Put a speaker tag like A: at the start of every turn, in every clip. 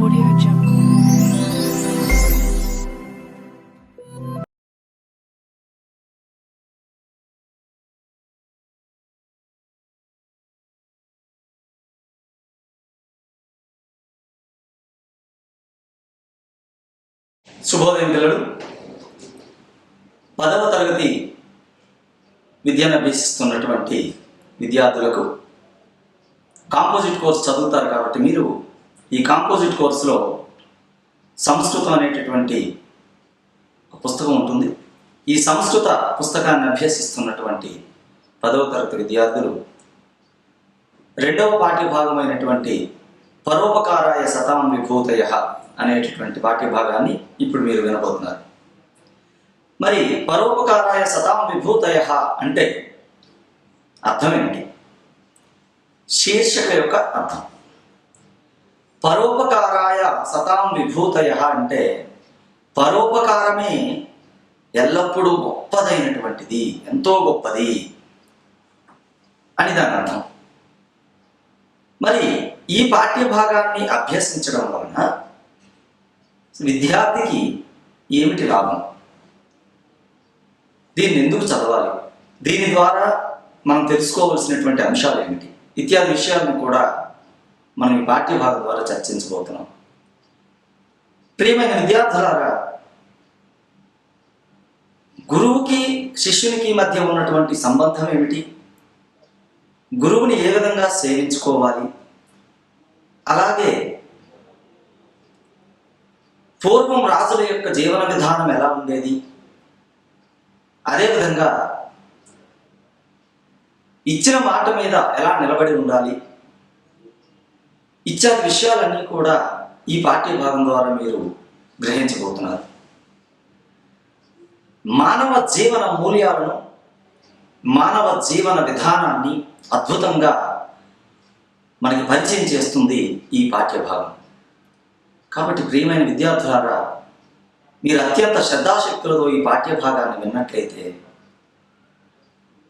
A: Audio Jungle.
B: శుభోదయం పిల్లలు. 10వ తరగతి విద్యను అభ్యసిస్తున్నటువంటి విద్యార్థులకు కాంపోజిట్ కోర్స్ చదువుతారు కాబట్టి మీరు ఈ కాంపోజిట్ కోర్సులో సంస్కృతం అనేటటువంటి పుస్తకం ఉంటుంది. ఈ సంస్కృత పుస్తకాన్ని అభ్యసిస్తున్నటువంటి 10వ తరగతి విద్యార్థులు 2వ పాఠ్యభాగమైనటువంటి పరోపకారాయ సతాం విభూతయః అనేటటువంటి పాఠ్యభాగాన్ని ఇప్పుడు మీరు వినబోతున్నారు. మరి పరోపకారాయ సతాం విభూతయః అంటే అర్థం ఏంటి? శీర్షిక యొక్క అర్థం. పరోపకారాయ సతాం విభూతయః అంటే పరోపకారమే ఎల్లప్పుడూ గొప్పదైనటువంటిది, ఎంతో గొప్పది అని దాని అర్థం. మరి ఈ పాఠ్యభాగాన్ని అభ్యసించడం వలన విద్యార్థికి ఏమిటి లాభం? దీన్ని ఎందుకు చదవాలి? దీని ద్వారా మనం తెలుసుకోవాల్సినటువంటి అంశాలు ఏమిటి? ఇత్యాది విషయాలను కూడా మనం ఈ పాఠ్యభాగం ద్వారా చర్చించబోతున్నాం. ప్రియమైన విద్యార్థులారా, గురువుకి శిష్యునికి మధ్య ఉన్నటువంటి సంబంధం ఏమిటి? గురువుని ఏ విధంగా సేవించుకోవాలి? అలాగే పూర్వం రాజుల యొక్క జీవన విధానం ఎలా ఉండేది? అదేవిధంగా ఇచ్చిన మాట మీద ఎలా నిలబడి ఉండాలి? ఇత్యాది విషయాలన్నీ కూడా ఈ పాఠ్యభాగం ద్వారా మీరు గ్రహించబోతున్నారు. మానవ జీవన మూల్యాలను, మానవ జీవన విధానాన్ని అద్భుతంగా మనకి పరిచయం చేస్తుంది ఈ పాఠ్యభాగం. కాబట్టి ప్రియమైన విద్యార్థులారా, మీరు అత్యంత శ్రద్ధాశక్తులతో ఈ పాఠ్యభాగాన్ని విన్నట్లయితే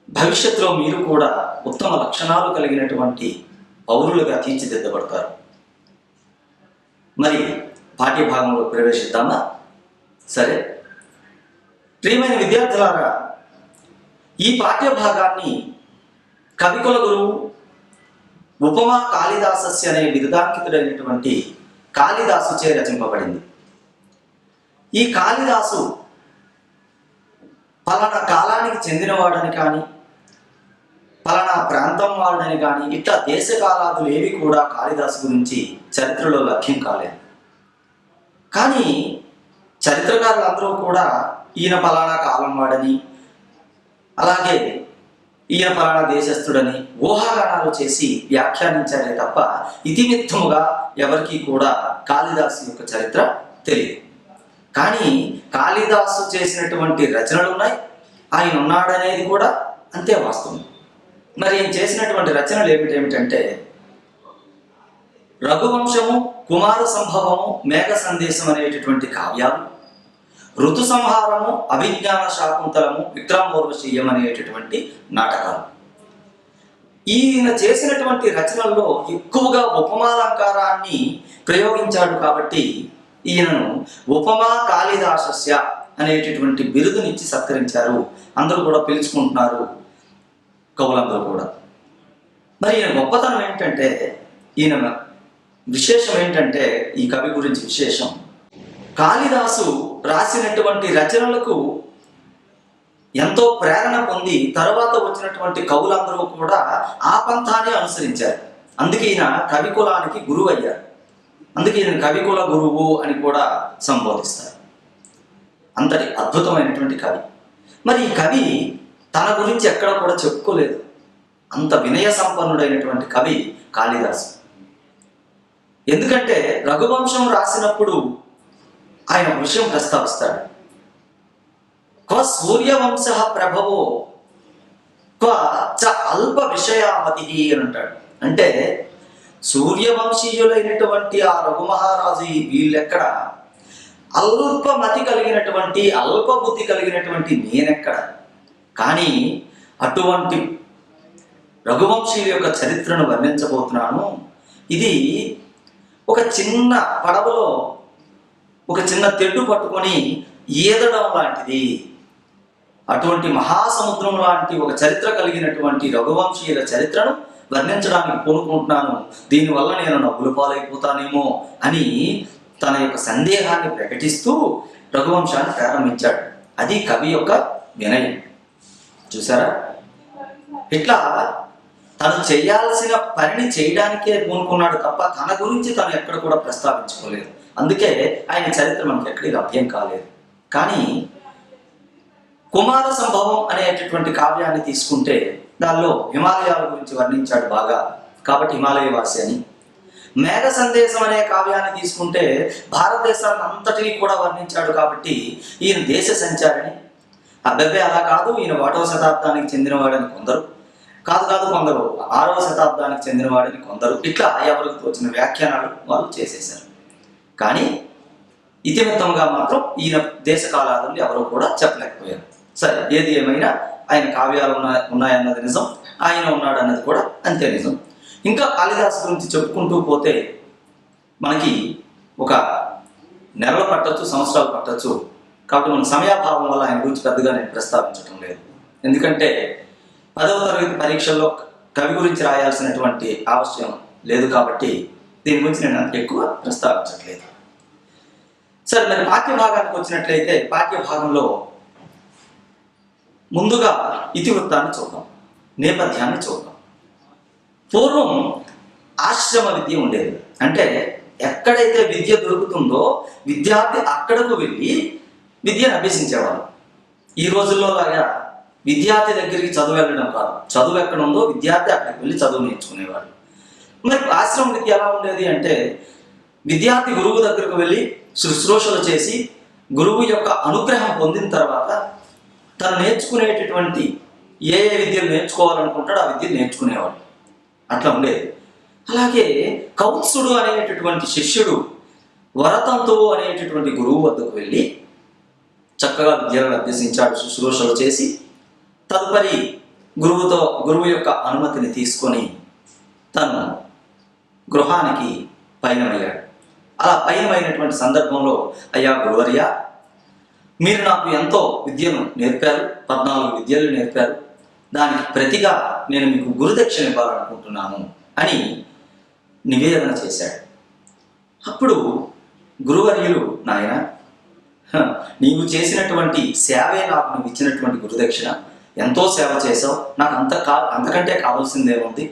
B: భవిష్యత్తులో మీరు కూడా ఉత్తమ లక్షణాలు కలిగినటువంటి పౌరులుగా తీర్చిదిద్దబడతారు. మరి పాఠ్యభాగంలో ప్రవేశిద్దామా? సరే. ప్రియమైన విద్యార్థులారా, ఈ పాఠ్యభాగాన్ని కవికుల గురువు ఉపమా కాళిదాసస్య అనే బిరుదాంకితుడైనటువంటి కాళిదాసుచే రచింపబడింది. ఈ కాళిదాసు పలానా కాలానికి చెందినవాడని కానీ, పలానా ప్రాంతం వాడని కానీ, ఇట్లా దేశ కాలాదులు ఏవి కూడా కాళిదాసు గురించి చరిత్రలో లభ్యం కాలేదు. కానీ చరిత్రకారులందరూ కూడా ఈయన పలానా కాలం వాడని, అలాగే ఈయన పలానా దేశస్థుడని ఊహాగానాలు చేసి వ్యాఖ్యానించారే తప్ప ఇతిమిత్తముగా ఎవరికీ కూడా కాళిదాసు యొక్క చరిత్ర తెలియదు. కానీ కాళిదాసు చేసినటువంటి రచనలు ఉన్నాయి, ఆయన ఉన్నాడనేది కూడా అంతే వాస్తవం. మరి ఆయన చేసినటువంటి రచనలు ఏమిటంటే రఘువంశము, కుమార సంభవము, మేఘ సందేశం అనేటటువంటి కావ్యాలు, ఋతు సంహారము, అభిజ్ఞాన శాకుంతలము, విక్రమోర్వశీయం అనేటటువంటి నాటకాలు. ఈయన చేసినటువంటి రచనల్లో ఎక్కువగా ఉపమాలంకారాన్ని ప్రయోగించాడు కాబట్టి ఈయనను ఉపమా కాళిదాసస్య అనేటటువంటి బిరుదునిచ్చి సత్కరించారు. అందరూ కూడా పిలుచుకుంటున్నారు, కవులందరూ కూడా. మరి ఈయన గొప్పతనం ఏంటంటే, ఈయన విశేషం ఏంటంటే, ఈ కవి గురించి విశేషం, కాళిదాసు రాసినటువంటి రచనలకు ఎంతో ప్రేరణ పొంది తరువాత వచ్చినటువంటి కవులందరూ కూడా ఆ పంథాన్ని అనుసరించారు. అందుకే ఈయన కవికులానికి గురువు అయ్యారు. అందుకే ఈయన కవికుల గురువు అని కూడా సంబోధిస్తారు. అంతటి అద్భుతమైనటువంటి కవి. మరి ఈ కవి తన గురించి ఎక్కడ కూడా చెప్పుకోలేదు. అంత వినయ సంపన్నుడైనటువంటి కవి కాళిదాసు. ఎందుకంటే రఘువంశం రాసినప్పుడు ఆయన విషయం ప్రస్తావిస్తాడు. క్వ సూర్యవంశ ప్రభవో క్వ చ అల్ప విషయామతి అని అంటాడు. అంటే సూర్యవంశీయులైనటువంటి ఆ రఘుమహారాజు వీళ్ళెక్కడ, అల్పమతి కలిగినటువంటి, అల్పబుద్ధి కలిగినటువంటి నేనెక్కడ? కానీ అటువంటి రఘువంశీయుల యొక్క చరిత్రను వర్ణించబోతున్నాను. ఇది ఒక చిన్న పడవలో ఒక చిన్న తెడ్డు పట్టుకొని ఈదడం లాంటిది. అటువంటి మహాసముద్రం లాంటి ఒక చరిత్ర కలిగినటువంటి రఘువంశీయుల చరిత్రను వర్ణించడానికి పూనుకుంటున్నాను. దీనివల్ల నేను నవ్వుల పాలైపోతానేమో అని తన యొక్క సందేహాన్ని ప్రకటిస్తూ రఘువంశాన్ని ప్రారంభించాడు. అది కవి యొక్క వినయం. చూసారా, ఇట్లా తను చేయాల్సిన పనిని చేయడానికే పూనుకున్నాడు తప్ప తన గురించి తను ఎక్కడ కూడా ప్రస్తావించుకోలేదు. అందుకే ఆయన చరిత్ర మనకి ఎక్కడికి లభ్యం కాలేదు. కానీ కుమార సంభవం అనేటటువంటి కావ్యాన్ని తీసుకుంటే దానిలో హిమాలయాల గురించి వర్ణించాడు బాగా, కాబట్టి హిమాలయవాసి అని. మేఘ సందేశం అనే కావ్యాన్ని తీసుకుంటే భారతదేశాన్ని అంతటినీ కూడా వర్ణించాడు, కాబట్టి ఈయన దేశ సంచారిని. అబ్బెబ్బే అలా కాదు, ఈయన 1వ శతాబ్దానికి చెందినవాడని కొందరు, కాదు కొందరు 6వ శతాబ్దానికి చెందినవాడని కొందరు, ఇట్లా ఎవరికి తోచిన వ్యాఖ్యానాలు వాళ్ళు చేసేశారు. కానీ ఇతిమిత్తంగా మాత్రం ఈయన దేశ కాలాదుల్ని ఎవరూ కూడా చెప్పలేకపోయారు. సరే, ఏది ఏమైనా ఆయన కావ్యాలు ఉన్నాయన్నది నిజం, ఆయన ఉన్నాడు అన్నది కూడా అంతే నిజం. ఇంకా కాళిదాసు గురించి చెప్పుకుంటూ పోతే మనకి ఒక నెలలు పట్టచ్చు, సంవత్సరాలు పట్టచ్చు. కాబట్టి మన సమయాభావం వల్ల ఆయన గురించి పెద్దగా నేను ప్రస్తావించడం లేదు. ఎందుకంటే 10వ తరగతి పరీక్షల్లో కవి గురించి రాయాల్సినటువంటి ఆవశ్యం లేదు, కాబట్టి దీని గురించి నేను ఎక్కువ ప్రస్తావించట్లేదు. సరే, మరి పాఠ్యభాగానికి వచ్చినట్లయితే పాఠ్యభాగంలో ముందుగా ఇతివృత్తాన్ని చూద్దాం, నేపథ్యాన్ని చూద్దాం. పూర్వం ఆశ్రమ విద్య ఉండేది. అంటే ఎక్కడైతే విద్య దొరుకుతుందో విద్యార్థి అక్కడకు వెళ్ళి విద్యను అభ్యసించేవారు. ఈ రోజుల్లో లాగా విద్యార్థి దగ్గరికి చదువు వెళ్ళడం కాదు, చదువు ఎక్కడ ఉందో విద్యార్థి అక్కడికి వెళ్ళి చదువు నేర్చుకునేవాడు. మరి ఆశ్రమ విద్య ఎలా ఉండేది అంటే విద్యార్థి గురువు దగ్గరకు వెళ్ళి శుశ్రూషలు చేసి గురువు యొక్క అనుగ్రహం పొందిన తర్వాత తను నేర్చుకునేటటువంటి ఏ విద్యలు నేర్చుకోవాలనుకుంటాడో ఆ విద్యను నేర్చుకునేవాడు. అట్లా ఉండేది. అలాగే కౌత్సుడు అనేటటువంటి శిష్యుడు వరతంతువు అనేటటువంటి గురువు వద్దకు వెళ్ళి చక్కగా విద్యలను అభ్యసించాడు, శుశ్రూషలు చేసి తదుపరి గురువు యొక్క అనుమతిని తీసుకొని తను గృహానికి పయనమయ్యాడు. అలా పయనమైనటువంటి సందర్భంలో, అయ్యా గురువర్య, మీరు నాకు ఎంతో విద్యను నేర్పారు, 14 విద్యలు నేర్పారు, దానికి ప్రతిగా నేను మీకు గురుదక్షిణ ఇవ్వాలనుకుంటున్నాను అని నివేదన చేశాడు. అప్పుడు గురువర్యులు, నాయన, నీవు చేసినటువంటి సేవే నాకు నువ్వు ఇచ్చినటువంటి గురుదక్షిణ, ఎంతో సేవ చేసావు, నాకు అంతకంటే కావాల్సిందేముంది,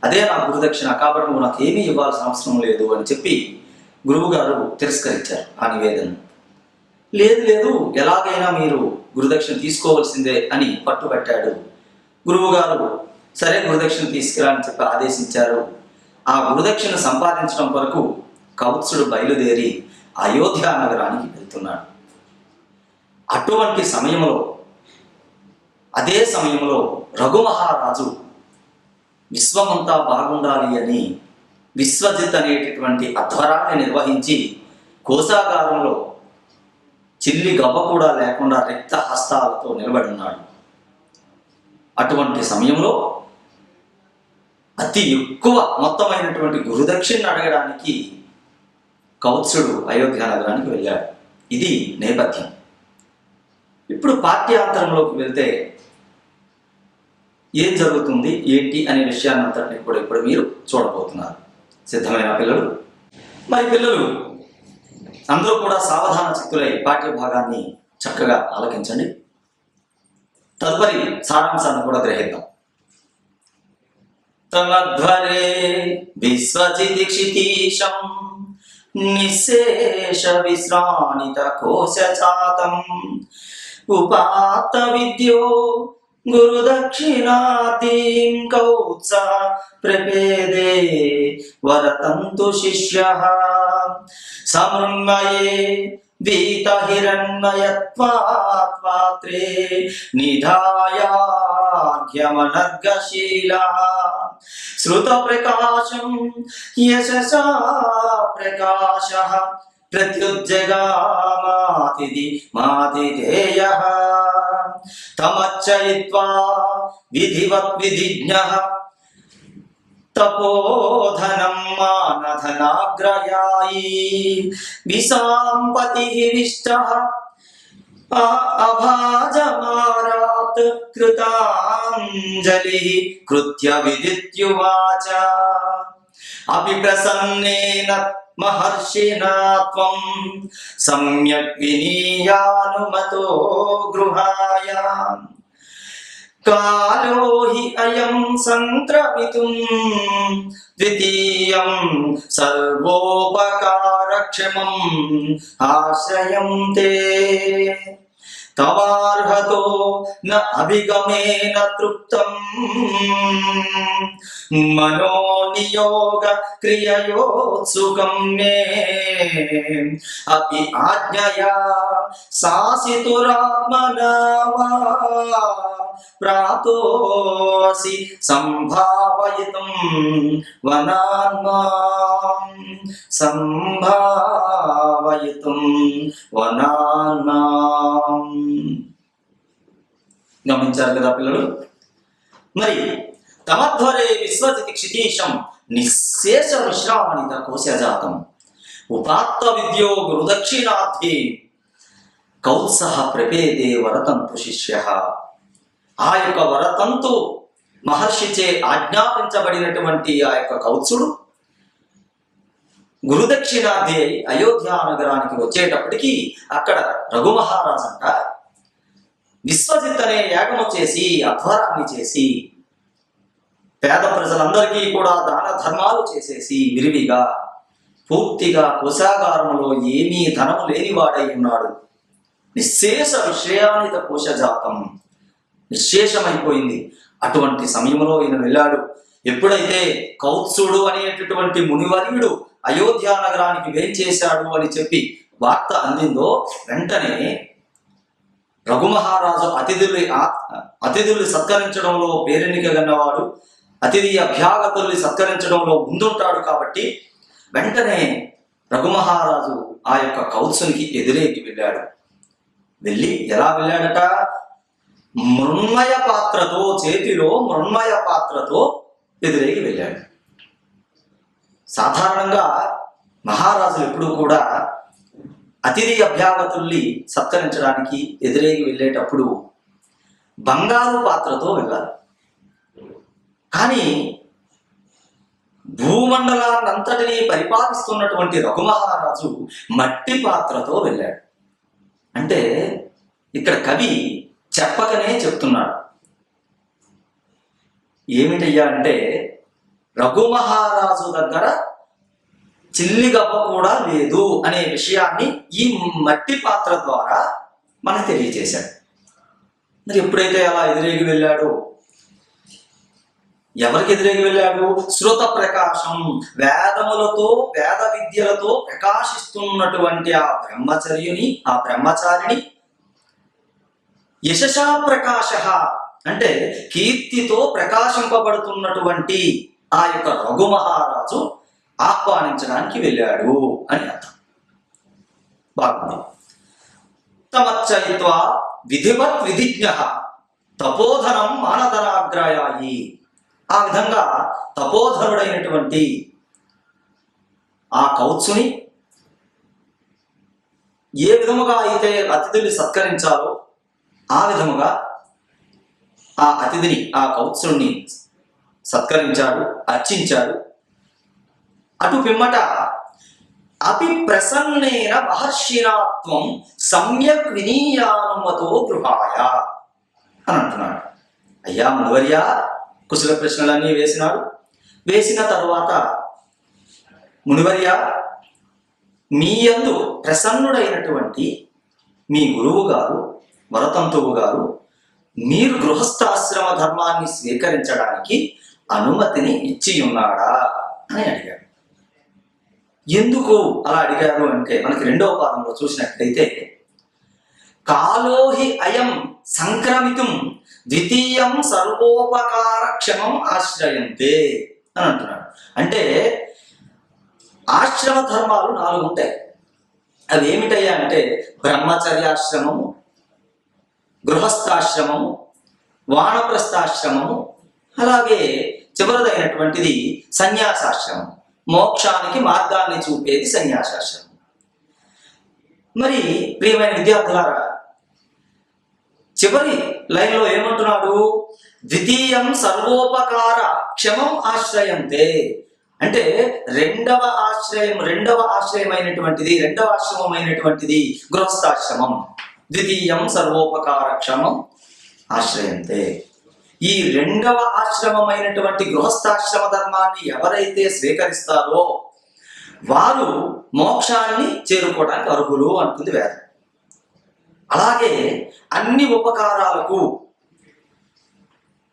B: అదే నా గురుదక్షిణ, కాబట్టి నువ్వు నాకు ఏమీ ఇవ్వాల్సిన అవసరం లేదు అని చెప్పి గురువు గారు తిరస్కరించారు ఆ నివేదన. లేదు, ఎలాగైనా మీరు గురుదక్షిణ తీసుకోవాల్సిందే అని పట్టుబట్టాడు. గురువు గారు సరే గురుదక్షిణ తీసుకురా అని చెప్పి ఆదేశించారు. ఆ గురుదక్షిణ సంపాదించడం వరకు కౌత్సుడు బయలుదేరి అయోధ్య నగరానికి వెళ్తున్నాడు. అటువంటి సమయంలో, అదే సమయంలో రఘుమహారాజు విశ్వమంతా బాగుండాలి అని విశ్వజిత్ అనేటటువంటి అధ్వరాన్ని నిర్వహించి కోశాగారంలో చిల్లి గవ్వ కూడా లేకుండా రిక్త హస్తాలతో నిలబడి ఉన్నాడు. అటువంటి సమయంలో అతి ఎక్కువ మొత్తమైనటువంటి గురుదక్షిణ అడగడానికి కౌత్సుడు అయోధ్య నగరానికి వెళ్ళాడు. ఇది నేపథ్యం. ఇప్పుడు పాఠ్యాంతరంలోకి వెళ్తే ఏం జరుగుతుంది ఏంటి అనే విషయాన్ని అంతటిని కూడా ఇప్పుడు మీరు చూడబోతున్నారు. సిద్ధమైన పిల్లలు? మరి పిల్లలు అందరూ కూడా సావధాన చిత్తులై పాఠ్య భాగాన్ని చక్కగా ఆలకించండి. తదుపరి సారాంశాన్ని కూడా గ్రహిద్దాం. తమధ్వరే విశ్వజిదీక్షితీశం నిశేష విశ్రాణిత కోశచాతం ఉపాత్త విద్యో గురుదక్షిణాదీం కౌత్స ప్రపేదే వరతంతు శిష్యః సమృన్మయే వీతహిరణ్మయత్వాత్ పాత్రే నిధాయాఘ్యమనర్గశీలః శ్రుత ప్రకాశం యశసా ప్రకాశః ప్రత్యుజ్జగామాతిథి మాతిథేయః తమచ్చయిత్వా విధివత్ విధిజ్ఞః తపోధనం మానధనాగ్రయాయీ విసాంపతి విష్ట అభాజమారాత్ కృతాంజలి కృత్య విదిత్యువాచ అపి ప్రసన్నేన మహర్షినా త్వం సమ్యక్ వినీయానుమతో గృహాయ కాలో హి అయం సంక్రమితుం ద్వితీయం సర్వోపకారక్షమం ఆశ్రయం తే తవార్హతో న అభిగమేన తృప్తం మనోనియోగ క్రియయోత్సుకం మే అపి ఆజ్ఞయా శాసితురాత్మనా వా ప్రాతోసి సంభావయితుం వనాన్మాం సంభావయితుం వనాన్మాం. గమనించారు కదా పిల్లలు? మరి తమధ్వరే విశ్వజితి క్షితీశం నిశేష విశ్రామణిత కోశజాతం ఉపాత్త విద్యో గురుదక్షిణార్థి కౌత్సహ ప్రపేదే వరతంతు శిష్య. ఆ యొక్క వరతంతు మహర్షిచే ఆజ్ఞాపించబడినటువంటి ఆ యొక్క కౌత్సుడు గురుదక్షిణార్థి అయి అయోధ్య నగరానికి వచ్చేటప్పటికి అక్కడ రఘుమహారాజు అంట విశ్వజిత్ అనే యాగము చేసి అధ్వరాన్ని చేసి పేద ప్రజలందరికీ కూడా దాన ధర్మాలు చేసేసి విరివిగా పూర్తిగా కోశాగారములో ఏమీ ధనము లేనివాడై ఉన్నాడు. నిశేష విషయానిత కోశజాతం, నిశేషమైపోయింది. అటువంటి సమయంలో ఈయన వెళ్ళాడు. ఎప్పుడైతే కౌత్సుడు అనేటటువంటి మునివర్యుడు అయోధ్య నగరానికి వేంచేశాడు అని చెప్పి వార్త అందిందో వెంటనే రఘుమహారాజు అతిథుల్ని సత్కరించడంలో పేరెన్నిక గన్నవాడు, అతిథి అభ్యాగతుల్ని సత్కరించడంలో ముందుంటాడు కాబట్టి వెంటనే రఘుమహారాజు ఆ యొక్క కౌత్సునికి ఎదురేకి వెళ్ళాడు. వెళ్ళి ఎలా వెళ్ళాడట? మృణ్మయ పాత్రతో, చేతిలో మృణ్మయ పాత్రతో ఎదురేకి వెళ్ళాడు. సాధారణంగా మహారాజులు ఎప్పుడూ కూడా అతిథి అభ్యాగతుల్ని సత్కరించడానికి ఎదురేకి వెళ్ళేటప్పుడు బంగారు పాత్రతో వెళ్ళాలి. కానీ భూమండలాన్నంతటినీ పరిపాలిస్తున్నటువంటి రఘుమహారాజు మట్టి పాత్రతో వెళ్ళాడు. అంటే ఇక్కడ కవి చెప్పకనే చెప్తున్నాడు. ఏమిటయ్యా అంటే రఘుమహారాజు దగ్గర చిల్లిగవ్వ కూడా లేదు అనే విషయాన్ని ఈ మట్టి పాత్ర ద్వారా మనకు తెలియజేశాడు. మరి ఎప్పుడైతే అలా ఎదురేగి వెళ్ళాడో, ఎవరికి ఎదురేగి వెళ్ళాడు? శృత ప్రకాశం, వేదములతో వేద విద్యలతో ప్రకాశిస్తున్నటువంటి ఆ బ్రహ్మచారిని యశసా ప్రకాశ అంటే కీర్తితో ప్రకాశింపబడుతున్నటువంటి ఆ యొక్క రఘుమహారాజు ఆహ్వానించడానికి వెళ్ళాడు అని అర్థం. బాగుంది. తమచ్చయిత్వా విధివత్ విధిజ్ఞ తపోధనం మానధనాగ్రయాయి. ఆ విధంగా తపోధనుడైనటువంటి ఆ కౌత్సుని ఏ విధముగా అయితే అతిథుల్ని సత్కరించాలో ఆ విధముగా ఆ అతిథిని, ఆ కౌత్సుని సత్కరించాడు, అర్చించాడు. అటు పిమ్మట అపి ప్రసన్నేన మహర్షినాత్వం సమ్యక్ వినీయానుమతో గృహాయ అని అంటున్నాడు. అయ్యా మునివర్య, కుశల ప్రశ్నలన్నీ వేసినాడు. వేసిన తరువాత మునివర్య, మీ యందు ప్రసన్నుడైనటువంటి మీ గురువు గారు వరతంతువు గారు మీరు గృహస్థాశ్రమ ధర్మాన్ని స్వీకరించడానికి అనుమతిని ఇచ్చి ఉన్నాడా అని అడిగాడు. ఎందుకు అలా అడిగారు అంటే మనకి రెండవ పాదంలో చూసినట్లయితే కాలోహి అయం సంక్రమితుం ద్వితీయం సర్వోపకార క్షమం ఆశ్రయంతే అని అంటున్నాడు. అంటే ఆశ్రమ ధర్మాలు 4 ఉంటాయి. అవి ఏమిటయ్యా అంటే బ్రహ్మచర్యాశ్రమము, గృహస్థాశ్రమము, వానప్రస్థాశ్రమము, అలాగే చివరిదైనటువంటిది సన్యాసాశ్రమం. మోక్షానికి మార్గాన్ని చూపేది సన్యాసాశ్రమం. మరి ప్రియమైన విద్యార్థులారా, చివరి లైన్లో ఏమంటున్నాడు? ద్వితీయం సర్వోపకార క్షమం ఆశ్రయంతే. అంటే రెండవ ఆశ్రమమైనటువంటిది గృహస్థాశ్రమం. ద్వితీయం సర్వోపకార క్షమం ఆశ్రయంతే. ఈ రెండవ ఆశ్రమమైనటువంటి గృహస్థాశ్రమ ధర్మాన్ని ఎవరైతే స్వీకరిస్తారో వారు మోక్షాన్ని చేరుకోవడానికి అర్హులు అంటుంది వేదం. అలాగే అన్ని ఉపకారాలకు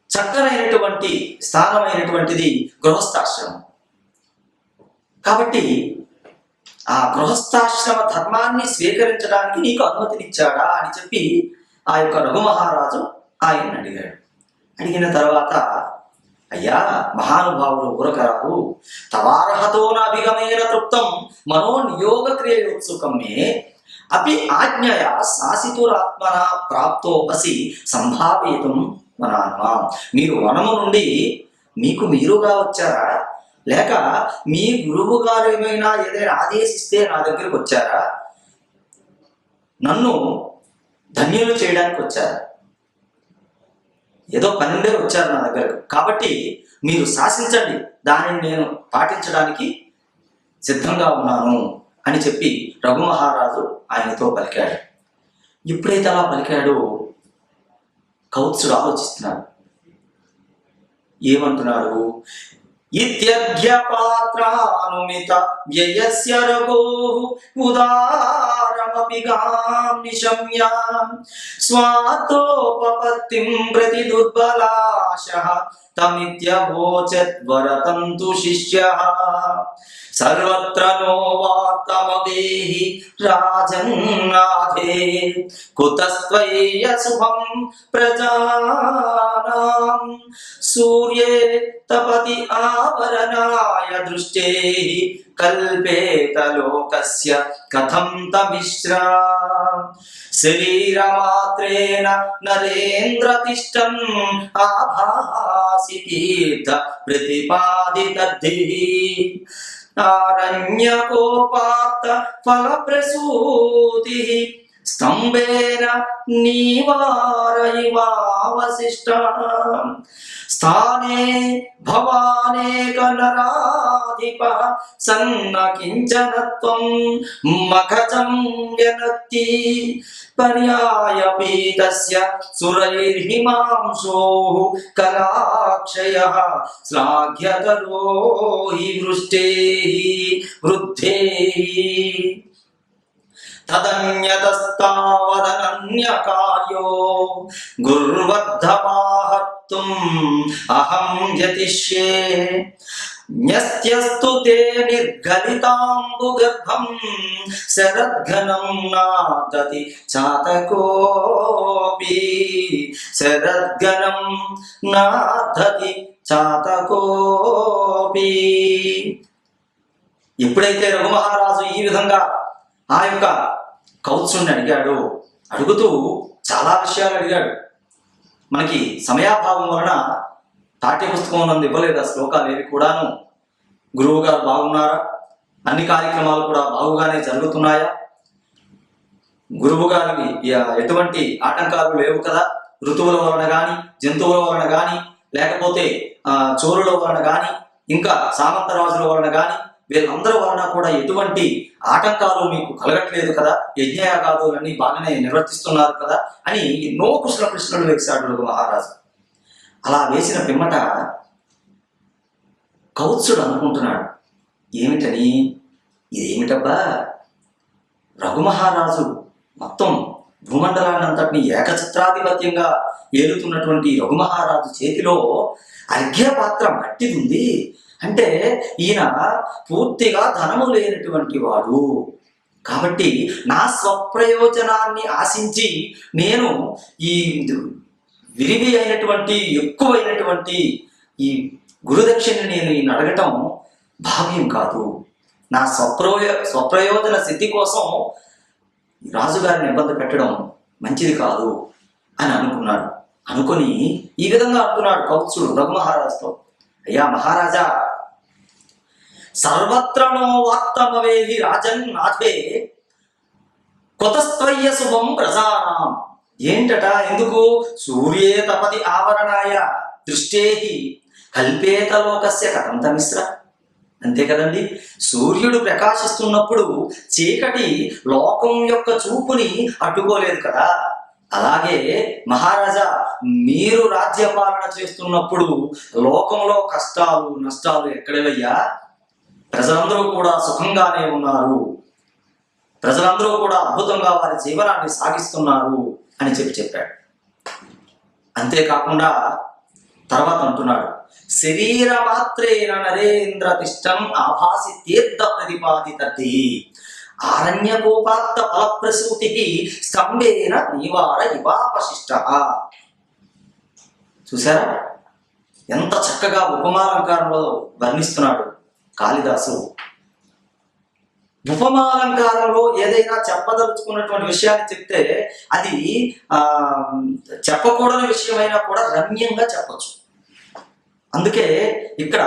B: చక్కనైనటువంటి స్థానమైనటువంటిది గృహస్థాశ్రమం. కాబట్టి ఆ గృహస్థాశ్రమ ధర్మాన్ని స్వీకరించడానికి నీకు అనుమతినిచ్చాడా అని చెప్పి ఆ యొక్క రఘుమహారాజు ఆయన అడిగాడు. అడిగిన తర్వాత, అయ్యా మహానుభావులు ఊరకరారు, తవార్హతో నాభిగమేన తృప్తం మనో నియోగ క్రియయోత్సుకం మే అపి ఆజ్ఞయ శాసితురాత్మన ప్రాప్తోపసి సంభావేతం వనాన్మా. మీరు వనము నుండి మీకు మీరుగా వచ్చారా, లేక మీ గురువు గారు ఏమైనా ఏదైనా ఆదేశిస్తే నా దగ్గరికి వచ్చారా? నన్ను ధన్యులు చేయడానికి వచ్చారా? ఏదో పని మీద వచ్చారు నా దగ్గరకు, కాబట్టి మీరు శాసించండి, దానిని నేను పాటించడానికి సిద్ధంగా ఉన్నాను అని చెప్పి రఘుమహారాజు ఆయనతో పలికాడు. ఎప్పుడైతే అలా పలికాడో కౌత్సుడు ఆలోచిస్తున్నాడు. ఏమంటున్నాడు? ఇత్యర్ఘ్య పాత్రానుమిత వ్యయస్య రఘోః ఉదారమపి గాం నిశమ్య స్వార్థోపపత్తిం ప్రతి దుర్బలాశః తమిత్యవోచద్వరతంతు శిష్యః సర్వత్ర నో వార్తమదేహి రాజన్నాథే కుతస్త్వయ్య శుభం ప్రజానాం సూర్యే తపతి ఆవరణాయ దృష్టే కల్పేత లోకస్య కథం తమిశ్రా శరీరమాత్రేణ నరేంద్ర తిష్టన్ ఆభాసి తీర్థ ప్రతిపాదితద్ధిః ఆరణ్యకోపాత్త ఫలప్రసూతిః స్తంభేన నీవారయివావశిష్ట స్థానే భవానేక నరాధిప సన్న కించనత్వం మఖజం వ్యనక్తి పర్యాయపీతస్య సురైర్హిమాంశోః కలాక్షయః శ్లాఘ్యతరో హి వృష్టేః వృద్ధేః తదన్యతస్తావదనన్యకార్యో గుర్వర్ధమాహర్తుం అహం యతిష్యే న్యస్త్యస్తు తే నిర్గలితాంబుగర్భం శరద్ఘనం నాదతి చాతకోపి శరద్ఘనం నాదతి చాతకోపి. ఎప్పుడైతే రఘుమహారాజు ఈ విధంగా ఆ యొక్క కౌత్సుని అడిగాడు, అడుగుతూ చాలా విషయాలు అడిగాడు. మనకి సమయాభావం వలన పాఠ్యపుస్తకం నందు ఇవ్వలేదు ఆ శ్లోకాలు ఏవి కూడాను. గురువు గారు బాగున్నారా, అన్ని కార్యక్రమాలు కూడా బాగుగానే జరుగుతున్నాయా, గురువు గారికి ఎటువంటి ఆటంకాలు లేవు కదా, ఋతువుల వలన కానీ, జంతువుల వలన కానీ, లేకపోతే చోరుల వలన కానీ, ఇంకా సామంతరాజుల వలన కానీ, వీళ్ళందరి వలన కూడా ఎటువంటి ఆటంకాలు మీకు కలగట్లేదు కదా, యజ్ఞయాగాలు అన్ని బాగానే నిర్వర్తిస్తున్నారు కదా అని ఎన్నో ప్రశ్నలు వేశాడు మహారాజు. అలా వేసిన పిమ్మట కౌత్సుడు అనుకుంటున్నాడు, ఏమిటని, ఇదేమిటబ్బా, రఘుమహారాజు మొత్తం భూమండలాన్ని అంతటిని ఏకఛత్రాధిపత్యంగా ఏలుతున్నటువంటి రఘుమహారాజు చేతిలో అర్ఘ్యపాత్ర మట్టిది ఉంది అంటే ఈయన పూర్తిగా ధనము లేనటువంటి వాడు. కాబట్టి నా స్వప్రయోజనాన్ని ఆశించి నేను ఈ విరివి అయినటువంటి ఎక్కువైనటువంటి ఈ గురుదక్షిణ నేను ఈయన అడగటం భావ్యం కాదు. నా స్వప్రయోజన సిద్ధి కోసం రాజుగారిని ఇబ్బంది పెట్టడం మంచిది కాదు అని అనుకున్నాడు. అనుకొని ఈ విధంగా అంటున్నాడు కౌత్సుడు రఘుమహారాజుతో, అయ్యా మహారాజా, సర్వత్రనో వార్తమవేహి రాజన్ నాథే కొతస్త్వయ్య శుభం ప్రజానాం. ఏంటట, ఎందుకు? సూర్యే తపతి ఆవరణాయ దృష్టేహి కల్పేత లోకస్య కథంత మిశ్ర. అంతే కదండి, సూర్యుడు ప్రకాశిస్తున్నప్పుడు చీకటి లోకం యొక్క చూపుని అడ్డుకోలేదు కదా. అలాగే మహారాజా, మీరు రాజ్యపాలన చేస్తున్నప్పుడు లోకంలో కష్టాలు నష్టాలు ఎక్కడవయ్యా? ప్రజలందరూ కూడా సుఖంగానే ఉన్నారు, ప్రజలందరూ కూడా అద్భుతంగా వారి జీవనాన్ని సాగిస్తున్నారు అని చెప్పాడు. అంతేకాకుండా తర్వాత అంటున్నాడు, శరీరమాత్రేణ నరేంద్ర తిష్టం ఆభాసి తీర్థ ప్రతిపాదితది ఆరణ్యకోపాత్త ఫలప్రసూతి స్తంభేన నివార ఇవాపశిష్ట. చూసారా ఎంత చక్కగా ఉపమాలంకారంలో వర్ణిస్తున్నాడు కాళిదాసు. ఉపమాలంకారంలో ఏదైనా చెప్పదలుచుకున్నటువంటి విషయాన్ని చెప్తే అది చెప్పకూడని విషయమైనా కూడా రమ్యంగా చెప్పచ్చు. అందుకే ఇక్కడ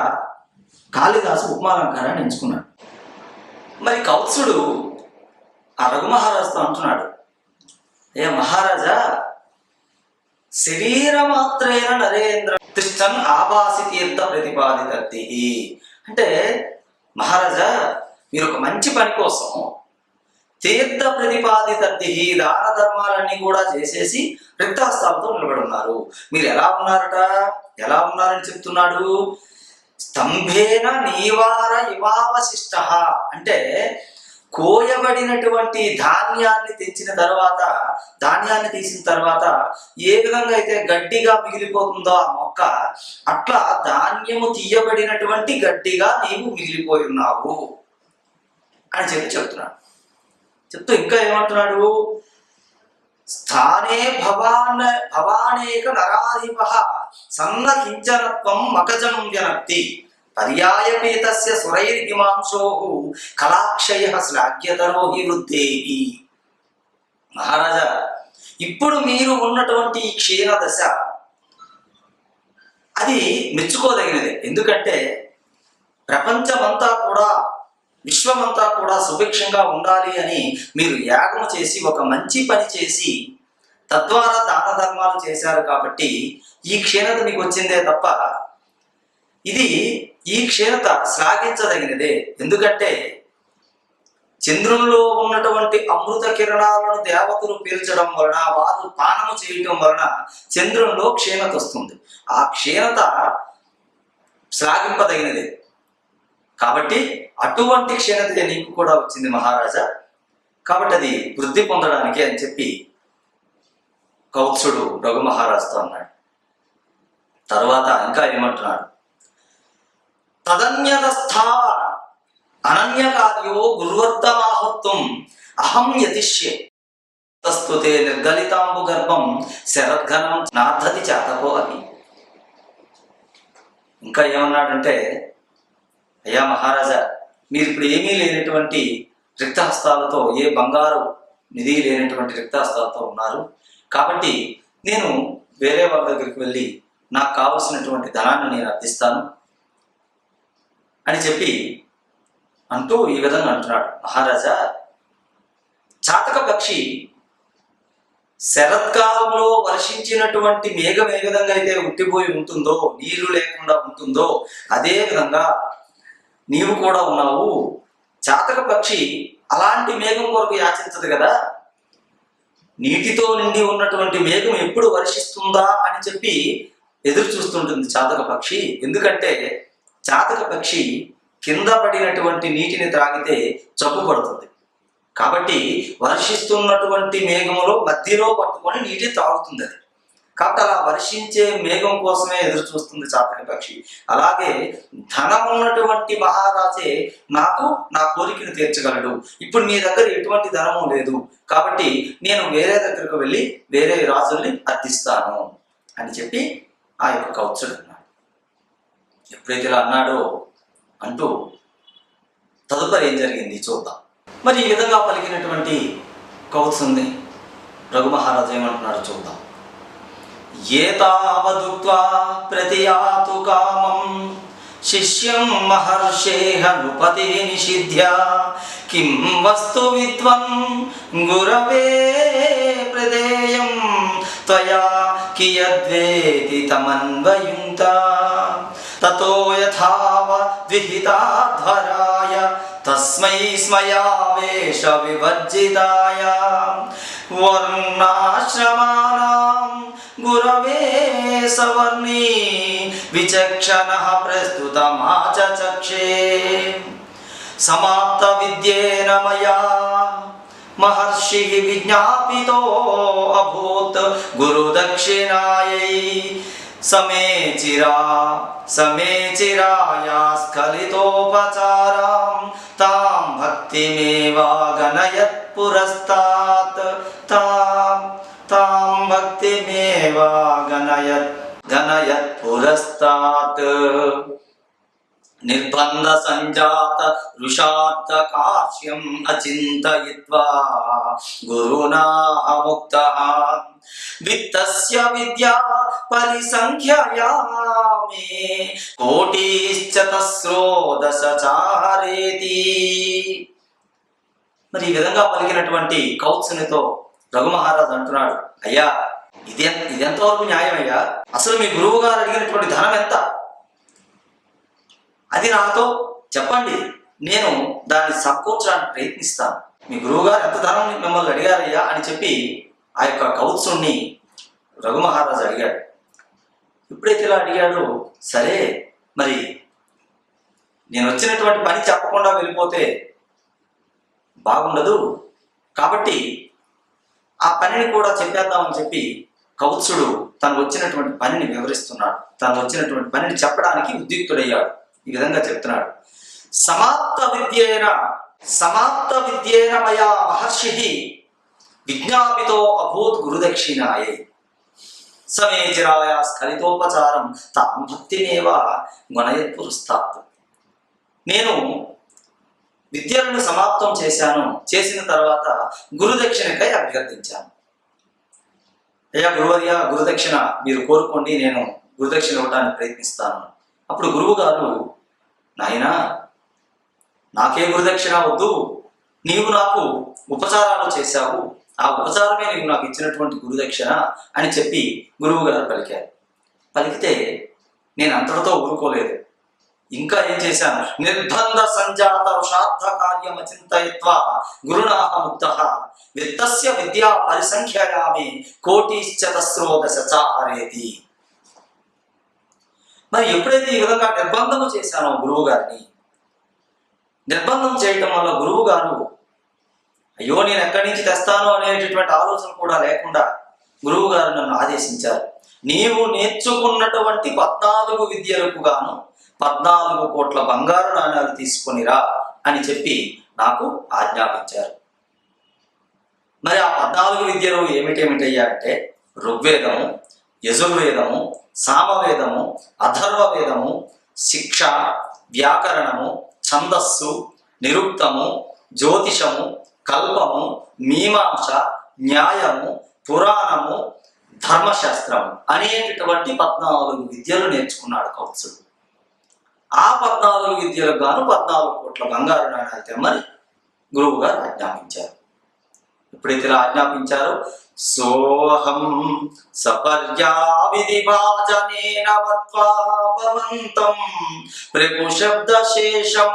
B: కాళిదాసు ఉపమాలంకారాన్ని ఎంచుకున్నాడు. మరి కౌత్సుడు ఆ రఘుమహారాజుతో అంటున్నాడు, ఏ మహారాజా, శరీరమాత్రేణ నరేంద్ర తిష్టన్ ఆభాసి తీర్థ ప్రతిపాదితది. అంటే మహారాజా, మీరు ఒక మంచి పని కోసం తీర్థ ప్రతిపాదితది దాన ధర్మాలన్నీ కూడా చేసేసి రిక్తాస్తాలతో నిలబడి ఉన్నారు. మీరు ఎలా ఉన్నారట? ఎలా ఉన్నారని చెప్తున్నాడు, స్తంభేన నీవార ఇవావశిష్ట. అంటే కోయబడినటువంటి ధాన్యాన్ని తెచ్చిన తర్వాత, ధాన్యాన్ని తీసిన తర్వాత ఏ విధంగా అయితే గడ్డిగా మిగిలిపోతుందో ఆ మొక్క, అట్లా ధాన్యము తీయబడినటువంటి గడ్డిగా నీవు మిగిలిపోయి ఉన్నావు అని చెప్తున్నాడు. చెప్తూ ఇంకా ఏమంటున్నాడు, స్థానే భవానేక నరాధిప సన్న కించనత్వం మకజం వ్యనక్తి పర్యాయపేతస్య సురైర్హిమాంశో కళాక్షయ శ్లాఘ్యతరో హి వృద్ధేహి. మహారాజా, ఇప్పుడు మీరు ఉన్నటువంటి ఈ క్షీణ దశ అది మెచ్చుకోదగినదే. ఎందుకంటే ప్రపంచమంతా కూడా, విశ్వమంతా కూడా సుభిక్షంగా ఉండాలి అని మీరు యాగము చేసి ఒక మంచి పని చేసి తద్వారా దాన ధర్మాలు చేశారు కాబట్టి ఈ క్షీణత మీకు వచ్చిందే తప్ప ఈ క్షీణత శ్లాఘించదగినదే. ఎందుకంటే చంద్రునిలో ఉన్నటువంటి అమృత కిరణాలను దేవతలు పీల్చడం వలన, వారు పానము చేయటం వలన చంద్రునిలో క్షీణత వస్తుంది. ఆ క్షీణత శ్లాఘింపదగినదే. కాబట్టి అటువంటి క్షీణత నీకు కూడా వచ్చింది మహారాజా, కాబట్టి అది వృద్ధి పొందడానికి అని చెప్పి కౌత్సుడు రఘు మహారాజుతో అన్నాడు. తర్వాత ఇంకా ఏమంటున్నాడు, తదన్యతస్థావ అనన్యకార్యో గురువర్ధమాహత్వం అహం యతిష్యే తస్తుతే నిర్గలితాంబు గర్భం శరద్ఘనం నార్థతి చాతకో అని. ఇంకా ఏమన్నాడంటే, అయ్యా మహారాజా, మీరు ఇప్పుడు ఏమీ లేనటువంటి రిక్తహస్తాలతో, ఏ బంగారు నిధి లేనటువంటి రిక్తహస్తాలతో ఉన్నారు. కాబట్టి నేను వేరే వాళ్ళ దగ్గరికి వెళ్ళి నాకు కావలసినటువంటి ధనాన్ని నేను అర్థిస్తాను అని చెప్పి అంటూ ఈ విధంగా అంటున్నాడు. మహారాజా, చాతక పక్షి శరత్కాలంలో వర్షించినటువంటి మేఘం ఏ విధంగా అయితే ఉట్టిపోయి ఉంటుందో, నీళ్లు లేకుండా ఉంటుందో, అదే విధంగా నీవు కూడా ఉన్నావు. చాతక పక్షి అలాంటి మేఘం కొరకు యాచించదు కదా. నీటితో నిండి ఉన్నటువంటి మేఘం ఎప్పుడు వర్షిస్తుందా అని చెప్పి ఎదురు చూస్తుంటుంది చాతక పక్షి. ఎందుకంటే చాతక పక్షి కింద పడినటువంటి నీటిని త్రాగితే జబ్బు పడుతుంది. కాబట్టి వర్షిస్తున్నటువంటి మేఘంలో మధ్యలో పట్టుకొని నీటి తాగుతుంది అది. కాబట్టి అలా వర్షించే మేఘం కోసమే ఎదురు చూస్తుంది చాతక పక్షి. అలాగే ధనం ఉన్నటువంటి మహారాజే నాకు నా కోరికను తీర్చగలడు. ఇప్పుడు మీ దగ్గర ఎటువంటి ధనము లేదు, కాబట్టి నేను వేరే దగ్గరకు వెళ్ళి వేరే రాజుల్ని అర్థిస్తాను అని చెప్పి ఆ యొక్క కౌత్సుడు అన్నాడు. ఎప్పుడైతే ఇలా అన్నాడో అంటూ తదుపరి ఏం జరిగింది చూద్దాం. మరి ఈ విధంగా పలికినటువంటి కౌత్సుని రఘు మహారాజు ఏమంటున్నాడు చూద్దాం. ఏతావదుక్త్వా ప్రతియాతు కామం शिष्यं महर्षेः नृपते निषिध्य किं वस्तु विद्वन् गुरवे प्रदेयं त्वया कियद्वेति तमन्वयुङ्क्ता ततो यथाव विहिताध्वराय तस्मै स्मयावेश विवर्जिताय वर्णाश्रमाणां गुरवे सवर्णी विचक्षणः प्रस्तुतमाचचक्षे समाप्त विद्येन मया महर्षिः विज्ञापितो अभूत् गुरुदक्षिणायै समे चिराया स्खलितोपचारां तां भक्तिमेवागणयत् पुरस्तात् तां भक्तिमेवागणयत् पुरस्तात् निर्बन्ध संजात ऋषात् काश्यम् अचिन्तयित्वा गुरुना मुक्तः वित्तस्य विद्या परिसंख्यया मे कोटिश्चतस्रोदशचारेति। మరి ఈ విధంగా పలికినటువంటి కౌత్సునితో రఘు మహారాజు అంటున్నాడు, అయ్యా ఇదెంతవరకు న్యాయం అయ్యా? అసలు మీ గురువు గారు అడిగినటువంటి ధనం ఎంత? అది నాతో చెప్పండి, నేను దాన్ని సమకూర్చడానికి ప్రయత్నిస్తాను. మీ గురువు గారు ఎంత ధనం మిమ్మల్ని అడిగారయ్యా అని చెప్పి ఆ యొక్క కౌత్సుని రఘు మహారాజు అడిగాడు. ఎప్పుడైతే ఇలా అడిగాడో, సరే మరి నేను వచ్చినటువంటి పని చెప్పకుండా వెళ్ళిపోతే బాగుండదు, కాబట్టి ఆ పనిని కూడా చెప్పేద్దామని చెప్పి కౌత్సుడు తను వచ్చినటువంటి పనిని వివరిస్తున్నాడు. తను వచ్చినటువంటి పనిని చెప్పడానికి ఉద్యుక్తుడయ్యాడు. ఈ విధంగా చెప్తున్నాడు, సమాప్త విద్యేన మయా మహర్షి విజ్ఞాపితో అభూత్ గురుదక్షిణాయై సమే చిరాయ స్ఖలితోపచారం తాం భక్తిమేవ గుణయత్ పురస్తాత్. నేను విద్యలను సమాప్తం చేసిన తర్వాత గురుదక్షిణకై అభ్యర్థించాను. అయ్యా గురువర్య, గురుదక్షిణ మీరు కోరుకోండి, నేను గురుదక్షిణ ఇవ్వడానికి ప్రయత్నిస్తాను. అప్పుడు గురువు గారు, నాయనా నాకే గురుదక్షిణ వద్దు, నీవు నాకు ఉపచారాలు చేశావు, ఆ ఉపచారమే నీవు నాకు ఇచ్చినటువంటి గురుదక్షిణ అని చెప్పి గురువు గారు పలికారు. పలికితే నేను అంతటితో ఊరుకోలేదు, ఇంకా ఏం చేశాను, నిర్బంధ సంజాత ఋషార్థ కార్యం చింతయిత్వా గురునాహ ముక్తః విత్తస్య విద్యా పరిసంఖ్యయామి కోటిశ్చతస్రోదశచారేతి. మరి ఎప్పుడైతే ఈ విధంగా నిర్బంధము చేశానో గురువు గారిని, నిర్బంధం చేయటం వల్ల గురువు గారు అయ్యో నేను ఎక్కడి నుంచి తెస్తాను అనేటటువంటి ఆలోచన కూడా లేకుండా గురువు గారు నన్ను ఆదేశించారు, నీవు నేర్చుకున్నటువంటి 14 విద్యలకు గాను 14 కోట్ల బంగారు నాణ్యాలు తీసుకొనిరా అని చెప్పి నాకు ఆజ్ఞాపించారు. మరి ఆ 14 విద్యలు ఏమిటేమిటయ్యా అంటే ఋగ్వేదము, యజుర్వేదము, సామవేదము, అథర్వవేదము, శిక్ష, వ్యాకరణము, ఛందస్సు, నిరుక్తము, జ్యోతిషము, కల్పము, మీమాంస, న్యాయము, పురాణము, ధర్మశాస్త్రము అనేటటువంటి 14 విద్యలు నేర్చుకున్నాడు కౌత్సుడు. ఆ 14 విద్యలకు గాను 14 కోట్ల బంగారు నాణ్యాలు తెమ్మని గురువు గారు ఆజ్ఞాపించారు. ఎప్పుడైతే ఇలా ఆజ్ఞాపించారో సోహం సపర్యావిధి భాజనేన మత్వా భవంతం ప్రభుశబ్దశేషం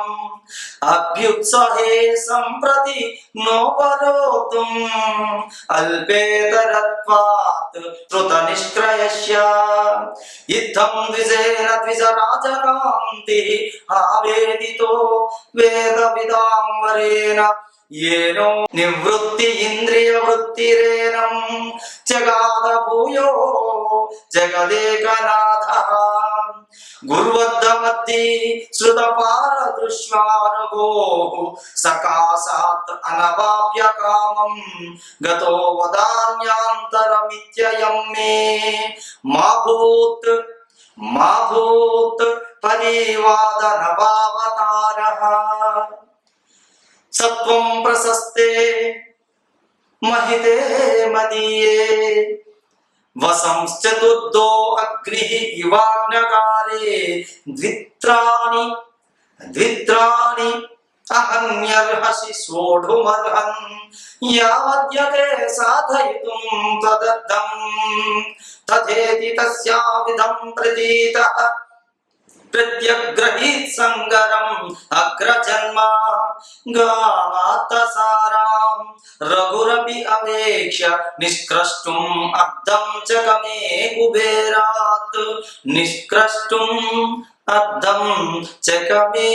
B: అభ్యుత్సహే సంప్రతి నోపరోతుం అల్పేతరత్వాత్ శ్రుత నిష్క్రయస్య యుద్ధం ద్విజేన ద్విజరాజకాంతి ఆవేదితో వేద విదాంబరేణ ఏనో నివృత్తి ఇంద్రియ వృత్తిరేనం జగాద భూయో జగదేకనాథ గురువర్ధమద్ది శ్రుత పారదృశ్వారగో సకాశాత్ అనవాప్య కామం గతో వదాన్యాంతరమిత్యయం మే మా భూత్ పరివాదన భావతారః సత్వం ప్రశస్తే మహితే మదీయే వసంశ్చతుర్దో అగ్ని ఇవాగ్నకారే ద్విత్రాణి ద్విత్రాణి అహన్యర్హసి సోఢుమర్హం యావద్యతే సాధయితుం తదర్థం తథేతి తస్యావిధం ప్రతీతః ప్రత్యగ్రహీత్ సంగరం అగ్రజన్మ గామాతసారాం రఘురపి అవేక్ష్య నిష్క్రష్టుం అర్థం చకమే కుబేరాత్ నిష్క్రష్టుం అర్థం చకమే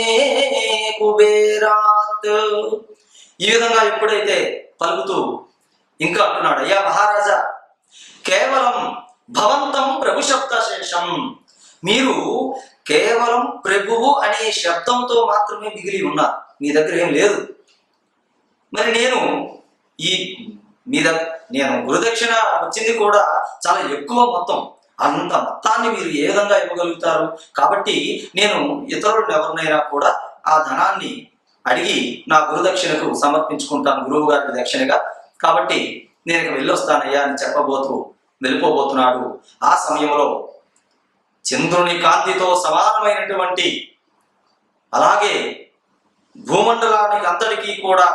B: కుబేరాత్. ఈ విధంగా ఎప్పుడైతే పలుకుతూ ఇంకా అంటున్నాడు, అయ్యా మహారాజా, కేవలం భవంతం ప్రభు శబ్దశేషం, మీరు కేవలం ప్రభువు అనే శబ్దంతో మాత్రమే మిగిలి ఉన్నారు, మీ దగ్గర ఏం లేదు. మరి నేను నేను గురుదక్షిణ వచ్చింది కూడా చాలా ఎక్కువ మొత్తం, అంత మొత్తాన్ని మీరు ఏ విధంగా ఇవ్వగలుగుతారు? కాబట్టి నేను ఇతరులను ఎవరినైనా కూడా ఆ ధనాన్ని అడిగి నా గురుదక్షిణకు సమర్పించుకుంటాను, గురువు గారికి దక్షిణగా. కాబట్టి నేను ఇక వెళ్ళొస్తానయ్యా అని వెళ్ళిపోబోతున్నాడు. ఆ సమయంలో చంద్రుని కాంతితో సమానమైనటువంటి, అలాగే భూమండలానికి అంతటికీ కూడా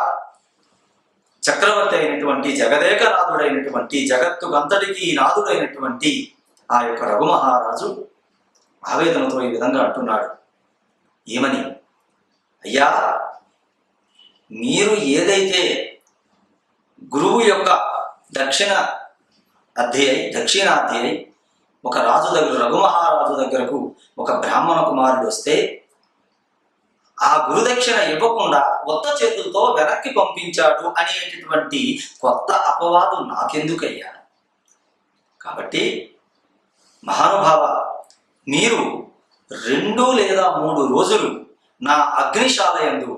B: చక్రవర్తి అయినటువంటి, జగదేకనాథుడైనటువంటి, జగత్తుకు అంతటికీ నాథుడైనటువంటి ఆ యొక్క రఘుమహారాజు ఆవేదనతో ఈ విధంగా అంటున్నాడు. ఏమని? అయ్యా, మీరు ఏదైతే గురువు యొక్క దక్షిణాధ్యాయి ఒక రాజు దగ్గర, రఘుమహారాజు దగ్గరకు ఒక బ్రాహ్మణ కుమారుడు వస్తే ఆ గురుదక్షిణ ఇవ్వకుండా కొత్త చేతులతో వెనక్కి పంపించాడు అనేటటువంటి కొత్త అపవాదు నాకెందుకయ్యా? కాబట్టి మహానుభావ, మీరు 2 లేదా 3 రోజులు నా అగ్నిశాలయందు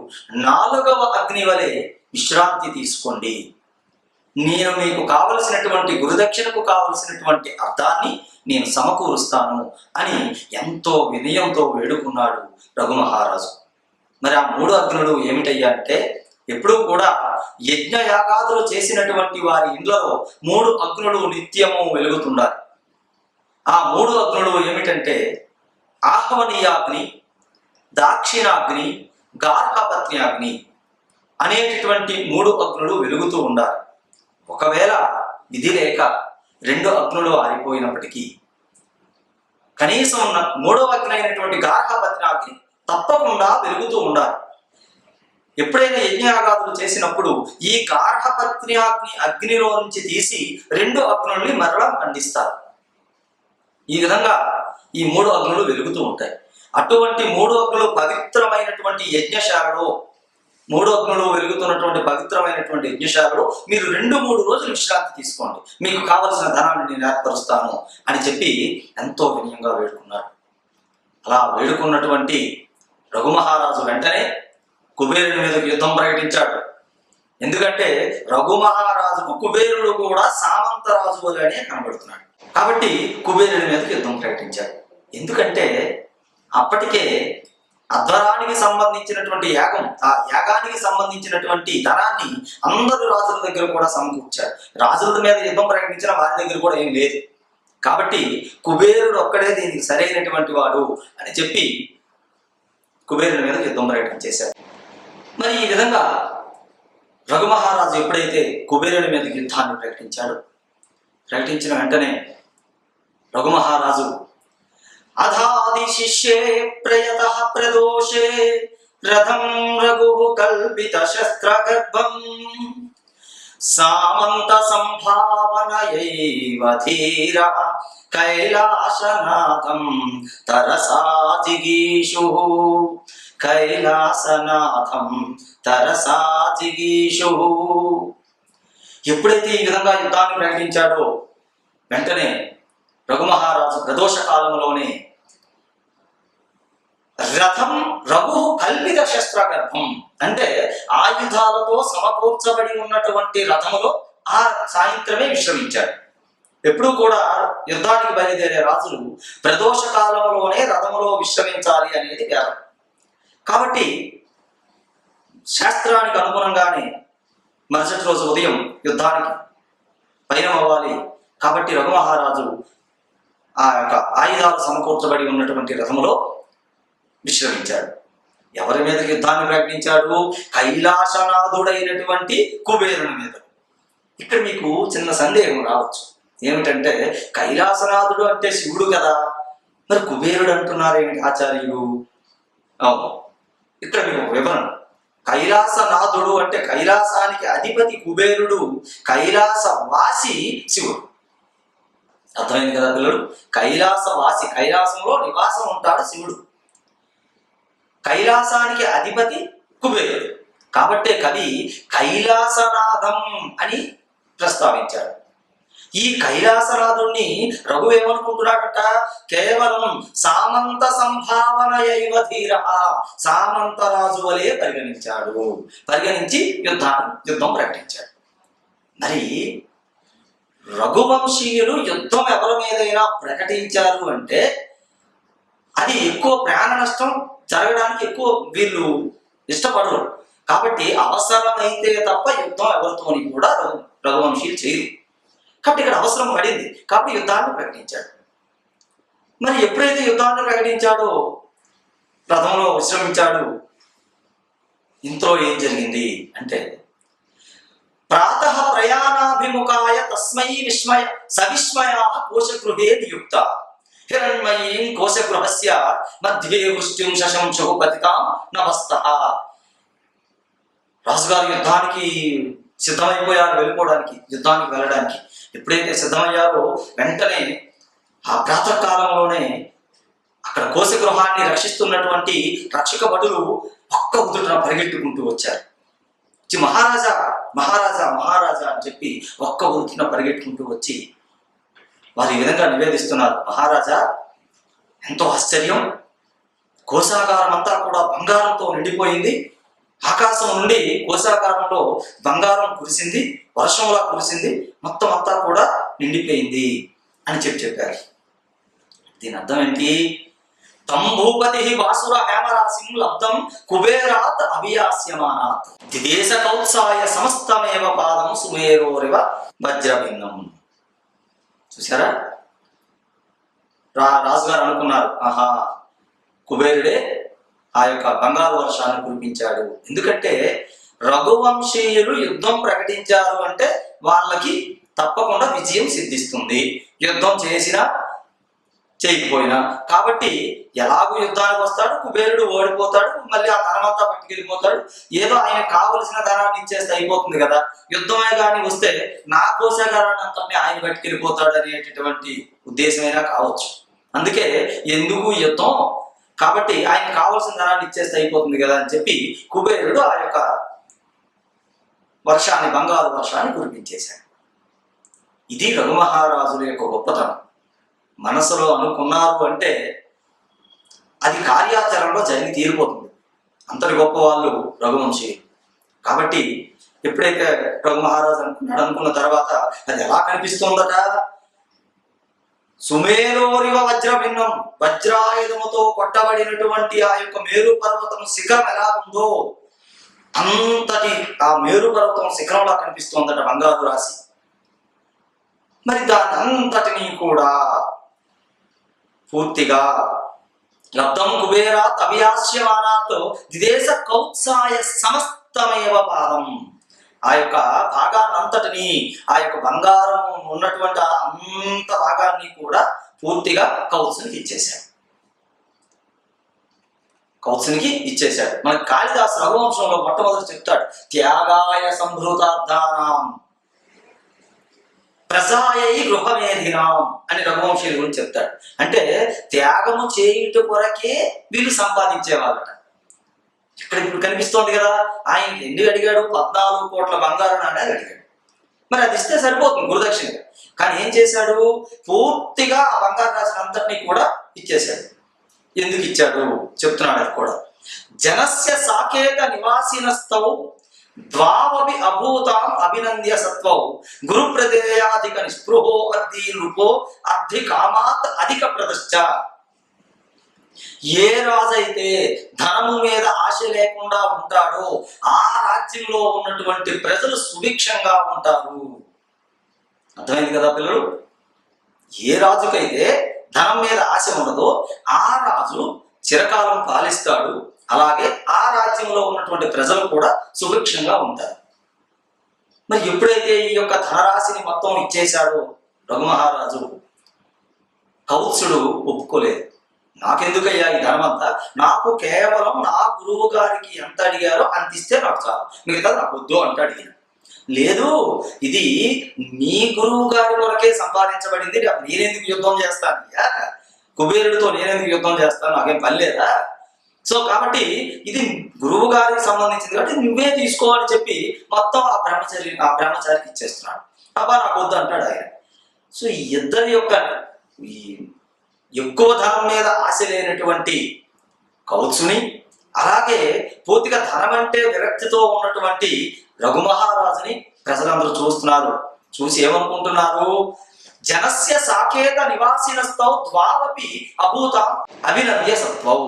B: 4వ అగ్ని వలె విశ్రాంతి తీసుకోండి. నేను మీకు కావలసినటువంటి గురుదక్షిణకు కావలసినటువంటి అర్థాన్ని నేను సమకూరుస్తాను అని ఎంతో వినయంతో వేడుకున్నాడు రఘుమహారాజు. మరి ఆ 3 అగ్నులు ఏమిటయ్యా అంటే, ఎప్పుడూ కూడా యజ్ఞయాగాదులు చేసినటువంటి వారి ఇండ్లలో 3 అగ్నులు నిత్యము వెలుగుతుండాలి. ఆ 3 అగ్నులు ఏమిటంటే ఆహ్వనీయాగ్ని, దాక్షిణాగ్ని, గార్హపత్ని అగ్ని అనేటటువంటి 3 అగ్నులు వెలుగుతూ ఉండాలి. ఒకవేళ విధి లేక 2 అగ్నులు ఆరిపోయినప్పటికీ కనీసం 3వ అగ్ని అయినటువంటి గార్హపత్ని అగ్ని తప్పకుండా వెలుగుతూ ఉండాలి. ఎప్పుడైనా యజ్ఞయాగాదులు చేసినప్పుడు ఈ గార్హపత్ని అగ్నిలో నుంచి తీసి 2 అగ్నుల్ని మరలా మండిస్తారు. ఈ విధంగా ఈ 3 అగ్నులు వెలుగుతూ ఉంటాయి. అటువంటి 3 అగ్నులు పవిత్రమైనటువంటి యజ్ఞశాలలో, 3 అగ్నులు వెలుగుతున్నటువంటి పవిత్రమైనటువంటి యజ్ఞశాలలో మీరు 2-3 రోజులు విశ్రాంతి తీసుకోండి, మీకు కావలసిన ధనాన్ని నేను ఏర్పరుస్తాను అని చెప్పి ఎంతో వినయంగా వేడుకున్నాడు. అలా వేడుకున్నటువంటి రఘుమహారాజు వెంటనే కుబేరుని మీదకు యుద్ధం ప్రకటించాడు. ఎందుకంటే రఘుమహారాజుకు కుబేరుడు కూడా సామంతరాజు అనే కనబడుతున్నాడు. కాబట్టి కుబేరుని మీదకు యుద్ధం ప్రకటించాడు. ఎందుకంటే అప్పటికే అధ్వరానికి సంబంధించినటువంటి యాగం, ఆ యాగానికి సంబంధించినటువంటి ధనాన్ని అందరూ రాజుల దగ్గర కూడా సమకూర్చారు. రాజుల మీద యుద్ధం ప్రకటించిన వారి దగ్గర కూడా ఏం లేదు. కాబట్టి కుబేరుడు ఒక్కడే దీనికి సరైనటువంటి వాడు అని చెప్పి కుబేరుని మీద యుద్ధం ప్రకటించేశారు. మరి ఈ విధంగా రఘుమహారాజు ఎప్పుడైతే కుబేరుని మీద యుద్ధాన్ని ప్రకటించిన వెంటనే రఘుమహారాజు అధాది శిష్యే ప్రయతః ప్రదోషే రథం రఘు కల్పిత శస్త్రగర్భం సామంత సంభావనయైవ ధీర కైలాసనాథం తరసా జిగీషు కైలాసనాథం తరసా జిగీషు. ఎప్పుడైతే ఈ విధంగా యుద్ధాన్ని ప్రకటించాడో వెంటనే రఘుమహారాజు ప్రదోష కాలంలోనే రథం రఘు కల్పిత శస్త్రగర్భం అంటే ఆయుధాలతో సమకూర్చబడి ఉన్నటువంటి రథములో ఆ సాయంత్రమే విశ్రమించాడు. ఎప్పుడూ కూడా యుద్ధానికి బయలుదేరే రాజులు ప్రదోష కాలంలోనే రథములో విశ్రమించాలి అనేది వేదం. కాబట్టి శాస్త్రానికి అనుగుణంగానే మరుసటి రోజు ఉదయం యుద్ధానికి పయనం అవ్వాలి. కాబట్టి రఘు మహారాజు ఆ యొక్క ఆయుధాలు సమకూర్చబడి ఉన్నటువంటి రథములో విశ్రమించాడు. ఎవరి మీద యుద్ధాన్ని ప్రకటించాడు? కైలాసనాథుడైనటువంటి కుబేరుని మీద. ఇక్కడ మీకు చిన్న సందేహం రావచ్చు, ఏమిటంటే కైలాసనాథుడు అంటే శివుడు కదా, మరి కుబేరుడు అంటున్నారేమిటి ఆచార్యులు? అవును, ఇక్కడ మీకు వివరణ. కైలాసనాథుడు అంటే కైలాసానికి అధిపతి కుబేరుడు, కైలాసవాసి శివుడు. అర్థమైంది కదా పిల్లలు? కైలాసవాసి, కైలాసంలో నివాసం ఉంటాడు శివుడు, కైలాసానికి అధిపతి కుబేరుడు. కాబట్టే కవి కైలాసనాథం అని ప్రస్తావించాడు. ఈ కైలాసనాథుణ్ణి రఘు ఏమనుకుంటున్నాడట? కేవలం సామంత సంభావనయైవ ధీర, సామంతరాజు వలె పరిగణించి యుద్ధం ప్రకటించాడు. మరి రఘువంశీయులు యుద్ధం ఎవరి మీదైనా ప్రకటించారు అంటే అది ఎక్కువ ప్రాణ నష్టం జరగడానికి ఎక్కువ వీళ్ళు ఇష్టపడరు. కాబట్టి అవసరమైతే తప్ప యుద్ధం ఎవరితోని కూడా రఘువంశీయులు చేయరు. కాబట్టి ఇక్కడ అవసరం పడింది, కాబట్టి యుద్ధాన్ని ప్రకటించాడు. మరి ఎప్పుడైతే యుద్ధాన్ని ప్రకటించాడో, రథంలో విశ్రమించాడు, ఇంట్లో ఏం జరిగింది అంటే ప్రాతః ప్రయాణాభిముఖాయ తస్మై సవిస్మయా కోశగృహే నియుక్త హిరణ్మయీం కోశగృహస్య మధ్యే వృష్టిం శశంశు పతితాం నభస్తః. రాజుగారు యుద్ధానికి సిద్ధమైపోయారు, వెళ్ళిపోవడానికి, యుద్ధానికి వెళ్ళడానికి. ఎప్పుడైతే సిద్ధమయ్యారో వెంటనే ఆ ప్రాతకాలంలోనే అక్కడ కోశగృహాన్ని రక్షిస్తున్నటువంటి రక్షక భటులు ఒక్క ఉదుటన పరిగెట్టుకుంటూ వచ్చారు. మహారాజా మహారాజా మహారాజా అని చెప్పి ఒక్క ఉదుటన పరిగెట్టుకుంటూ వచ్చి వారు ఈ విధంగా నివేదిస్తున్నారు. మహారాజా, ఎంతో ఆశ్చర్యం, కోశాగారం అంతా కూడా బంగారంతో నిండిపోయింది. ఆకాశం నుండి కోశాగారంలో బంగారం కురిసింది, వర్షంలా కురిసింది, మొత్తం అంతా కూడా నిండిపోయింది అని చెప్పారు. దీని అర్థం ఏంటి? తం భూపతి వాసుర హేమరాశిం లబ్ధం కుబేరాత్ అభియాస్యమానాత్ దిదేశ కౌత్సాయ సమస్తమేవ పాదం సుమేరోరివ వజ్రభిన్నం. చూసారా, రాజుగారు అనుకున్నారు, ఆహా, కుబేరుడే ఆ యొక్క బంగారు వర్షాన్ని కురిపించాడు. ఎందుకంటే రఘువంశీయులు యుద్ధం ప్రకటించారు అంటే వాళ్ళకి తప్పకుండా విజయం సిద్ధిస్తుంది, యుద్ధం చేసినా చేయకపోయినా. కాబట్టి ఎలాగో యుద్ధానికి వస్తాడు, కుబేరుడు ఓడిపోతాడు, మళ్ళీ ఆ ధనమంతా పట్టుకెళ్ళిపోతాడు, ఏదో ఆయన కావలసిన ధనాన్ని ఇచ్చేస్తే అయిపోతుంది కదా, యుద్ధమే కానీ వస్తే నా కోశాగారాన్ని అంతా ఆయన పట్టుకెళ్ళిపోతాడు అనేటటువంటి ఉద్దేశమైనా కావచ్చు. అందుకే ఎందుకు యుద్ధం, కాబట్టి ఆయన కావలసిన ధనాన్ని ఇచ్చేస్తే అయిపోతుంది కదా అని చెప్పి కుబేరుడు ఆ యొక్క వర్షాన్ని, బంగారు వర్షాన్ని కురిపించేశాడు. ఇది రఘుమహారాజుల యొక్క గొప్పతనం. మనసులో అనుకున్నారు అంటే అది కార్యాచరణలో జరిగి తీరిపోతుంది. అంతటి గొప్ప వాళ్ళు రఘువంశీయులు. కాబట్టి ఎప్పుడైతే రఘు మహారాజు అనుకున్న తర్వాత అది ఎలా కనిపిస్తుందట? సుమేరోరివ వజ్రభిన్నం, వజ్రాయుధముతో కొట్టబడినటువంటి ఆ యొక్క మేరు పర్వతం శిఖరం ఎలా ఉందో అంతటి ఆ మేరు పర్వతం శిఖరంలా కనిపిస్తోందట బంగారు రాశి. మరి దాని అంతటినీ కూడా పూర్తిగా లబ్ధం కుబేరాత్ అభియాస్యమానాత్ దిదేశ కౌత్సాయ సమస్తమేవ పాదం, ఆ యొక్క భాగాన్ని అంతటిని, ఆ యొక్క బంగారం ఉన్నటువంటి అంత భాగాన్ని కూడా పూర్తిగా కౌత్సునికి ఇచ్చేశాడు. మనకి కాళిదాసు రఘువంశంలో మొట్టమొదటి చెప్తాడు, త్యాగాయ సంభృతార్థానాం ప్రజాయై గృహమేధినాం అని రఘువంశీయుల గురించి చెప్తాడు. అంటే త్యాగము చేయుట కొరకే వీళ్ళు సంపాదించేవాళ్ళట. ఇక్కడ ఇప్పుడు కనిపిస్తోంది కదా, ఆయన ఎన్ని అడిగాడు? 14 కోట్ల బంగారు నాణ్యాలు అడిగాడు. మరి అది ఇస్తే సరిపోతుంది గురుదక్షిణగా. కానీ ఏం చేశాడు? పూర్తిగా ఆ బంగారు రాశిని అంతటినీ కూడా ఇచ్చేశాడు. ఎందుకు ఇచ్చాడు చెప్తున్నాడు. అది కూడా జనస్య సాకేత నివాసినస్తౌ ద్వావపి అభూతాం అభినంద్య సత్వౌ గురు ప్రదేయాధిక నిస్పృహో అర్ధి నృపో అర్ధి కామాత్ అధిక ప్రదశ్చ. ఏ రాజైతే ధనము మీద ఆశ లేకుండా ఉంటాడో ఆ రాజ్యంలో ఉన్నటువంటి ప్రజలు సుభిక్షంగా ఉంటారు. అర్థమైంది కదా పిల్లలు? ఏ రాజుకైతే ధనం మీద ఆశ ఉండదో ఆ రాజు చిరకాలం పాలిస్తాడు, అలాగే ఆ రాజ్యంలో ఉన్నటువంటి ప్రజలు కూడా సుభిక్షంగా ఉంటారు. మరి ఎప్పుడైతే ఈ యొక్క ధనరాశిని మొత్తం ఇచ్చేశాడో రఘుమహారాజు, కౌత్సుడు ఒప్పుకోలేదు. నాకెందుకయ్యా ఈ ధనమంతా, నాకు కేవలం నా గురువు గారికి ఎంత అడిగారో అంత ఇస్తే నాకు చాలు, మిగతా నాకు వద్దు అంటే అడిగాను. లేదు, ఇది నీ గురువు గారి వరకే సంపాదించబడింది, నేనెందుకు యుద్ధం చేస్తాను, కుబేరుడితో నేనెందుకు యుద్ధం చేస్తాను, నాకేం పని లేదా, సో కాబట్టి ఇది గురువు గారికి సంబంధించింది కాబట్టి నువ్వే తీసుకో అని చెప్పి మొత్తం ఆ బ్రహ్మచారికి ఇచ్చేస్తున్నాడు. అబ్బా నాకు వద్దు అంటాడు ఆయన. సో ఈ ఇద్దరి యొక్క ఈ ఎక్కువ ధనం మీద ఆశ లేనటువంటి కౌత్సుని, అలాగే పూర్తిగా ధనం అంటే విరక్తితో ఉన్నటువంటి రఘుమహారాజుని ప్రజలందరూ చూస్తున్నారు. చూసి ఏమనుకుంటున్నారు, జనస్య సాకేత నివాసినస్తౌ ద్వావపి అభూతం అభినంద్య సత్వౌ.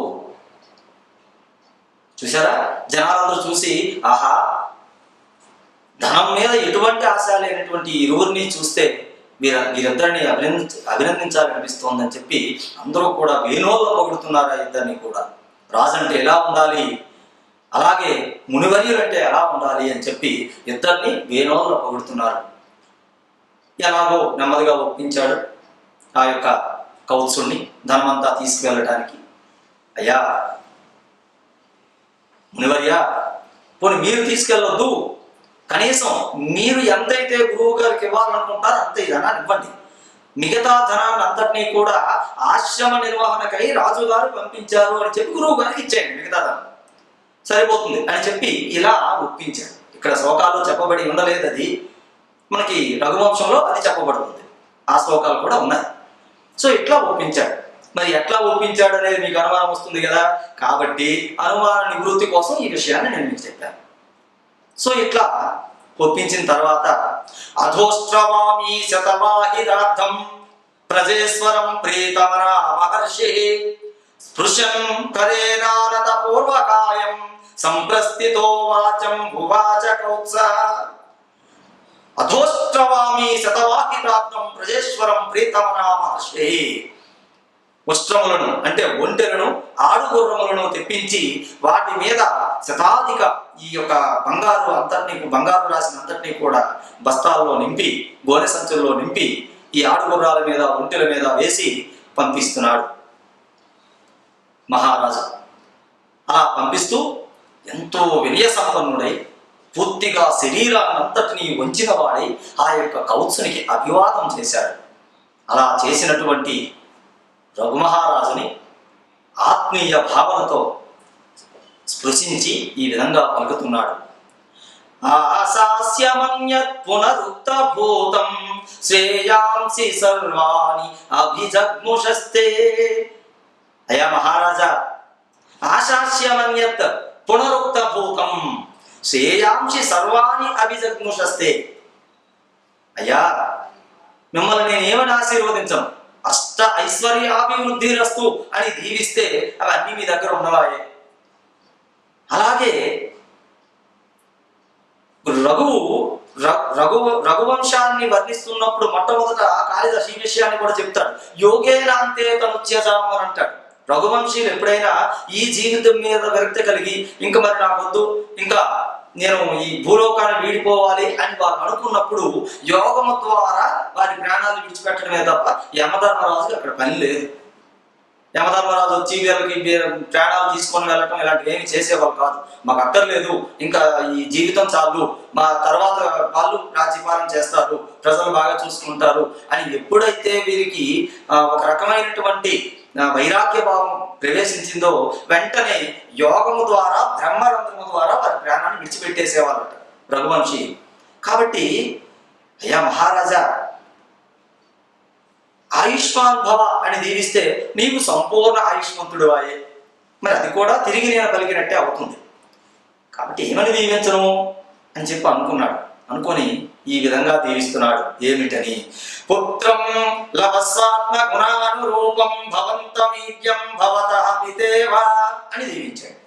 B: చూసారా, జనాలందరూ చూసి ఆహా, ధనం మీద ఎటువంటి ఆశ లేనటువంటి ఇరువురిని చూస్తే వీరిద్దరిని అభినందించాలనిపిస్తోందని చెప్పి అందరూ కూడా వేణోల్లో పొగుడుతున్నారు. ఆ ఇద్దరిని కూడా రాజు అంటే ఎలా ఉండాలి, అలాగే మునివర్యులు అంటే ఎలా ఉండాలి అని చెప్పి ఇద్దరిని వేణోల్లో పొగుడుతున్నారు. ఎలాగో నెమ్మదిగా ఒప్పించాడు ఆ యొక్క కౌత్సుడిని ధనమంతా తీసుకువెళ్ళటానికి. అయ్యా మునివర్య, పోనీ మీరు తీసుకెళ్ళొద్దు, కనీసం మీరు ఎంతైతే గురువు గారికి ఇవ్వాలనుకుంటారో అంత ఈ ధనాన్ని ఇవ్వండి, మిగతా ధనాన్ని అంతటినీ కూడా ఆశ్రమ నిర్వహణకై రాజుగారు పంపించారు అని చెప్పి గురువు గారికి ఇచ్చేయండి, మిగతా ధనం సరిపోతుంది అని చెప్పి ఇలా ఒప్పించాడు. ఇక్కడ శ్లోకాలు చెప్పబడి ఉండలేదు, అది మనకి రఘువంశంలో అది చెప్పబడుతుంది, ఆ శ్లోకాలు కూడా ఉన్నాయి. సో ఇట్లా ఒప్పించాడు. మరి ఎట్లా ఒప్పించాడు అనేది మీకు అనుమానం వస్తుంది కదా, కాబట్టి అనుమాన నివృత్తి కోసం ఈ విషయాన్ని నేను మీకు చెప్పాను. సో ఇట్లా ఒప్పించిన తర్వాత అధోష్ట్రవామి శతవాహిరార్థం ప్రజేశ్వరం ప్రీతమన మహర్షి స్పృశం కరేనానత పూర్వకాయం సంప్రస్థితో వాచం భువాచ కౌత్స. అధోష్ట్రవామి శతవాహిరార్థం ప్రజేశ్వరం ప్రీతమన మహర్షి. ఉష్ట్రములను అంటే ఒంటెలను, ఆడుగుర్రములను తెప్పించి వాటి మీద శతాధిక ఈ యొక్క బంగారు రాశిని అంతటినీ కూడా బస్తాల్లో నింపి, గోనె సంచుల్లో నింపి ఈ ఆడుగుర్రాల మీద, ఒంటెల మీద వేసి పంపిస్తున్నాడు మహారాజు. అలా పంపిస్తూ ఎంతో వినయ సంపన్నుడై పూర్తిగా శరీరాన్నంతటినీ వంచిన వాడై ఆ యొక్క కౌత్సునికి అభివాదం చేశాడు. అలా చేసినటువంటి రఘుమహారాజుని ఆత్మీయ భావనతో స్పృశించి ఈ విధంగా పలుకుతున్నాడు. ఆశాస్యమన్యత్ పునరుక్త భూతం శ్రేయాంసి సర్వాణి అభిజగ్ముషస్తే. అయ్యా మహారాజా, ఆశాస్యమన్యత్ పునరుక్త భూతం శ్రేయాంసి సర్వాణి అభిజగ్ముషస్తే. అయ్యా, మిమ్మల్ని నేను ఏమని ఆశీర్వదించను, అష్ట ఐశ్వర్యాభివృద్ధిరస్తు అని దీవిస్తే అవన్నీ మీ దగ్గర ఉన్నవాయే. అలాగే రఘువంశాన్ని వర్ణిస్తున్నప్పుడు మొట్టమొదట కాళిదాసు ఈ విషయాన్ని కూడా చెప్తాడు. యోగేనాంతే తనుత్యజాం అని అంటాడు. రఘువంశీలు ఎప్పుడైనా ఈ జీవితం మీద విరక్తి కలిగి ఇంకా మరి నాకొద్దు, ఇంకా నేను ఈ భూలోకాన్ని వీడిపోవాలి అని వారు అనుకున్నప్పుడు యోగము ద్వారా వారి ప్రాణాలు విడిచిపెట్టడమే తప్ప యమధర్మరాజుకి అక్కడ పని లేదు. యమధర్మరాజు వచ్చి వీళ్ళకి ప్రాణాలు తీసుకొని వెళ్ళటం ఇలాంటివి ఏమి చేసేవాళ్ళు కాదు. మాకు అక్కర్లేదు, ఇంకా ఈ జీవితం చాలు, మా తర్వాత వాళ్ళు రాజ్యపాలన చేస్తారు, ప్రజలు బాగా చూసుకుంటారు అని ఎప్పుడైతే వీరికి ఒక రకమైనటువంటి వైరాగ్య భావం ప్రవేశించిందో వెంటనే యోగము ద్వారా, బ్రహ్మరంధ్రము ద్వారా వారి ప్రాణాన్ని విడిచిపెట్టేసేవాళ్ళట రఘువంశీ. కాబట్టి అయ్యా మహారాజా, ఆయుష్మాన్ భవ అని దీవిస్తే నీవు సంపూర్ణ ఆయుష్మంతుడు అయ్యే, మరి అది కూడా తిరిగి నేను పలికినట్టే అవుతుంది. కాబట్టి ఏమని దీవించను అని చెప్పి అనుకున్నాడు. అనుకొని ఈ విధంగా దీవిస్తున్నాడు. ఏమిటని? పుత్రం లవస్వాత్మ గుణానురూపం భవంతమీడ్యం భవతః పితేవా అని దీవించాడు.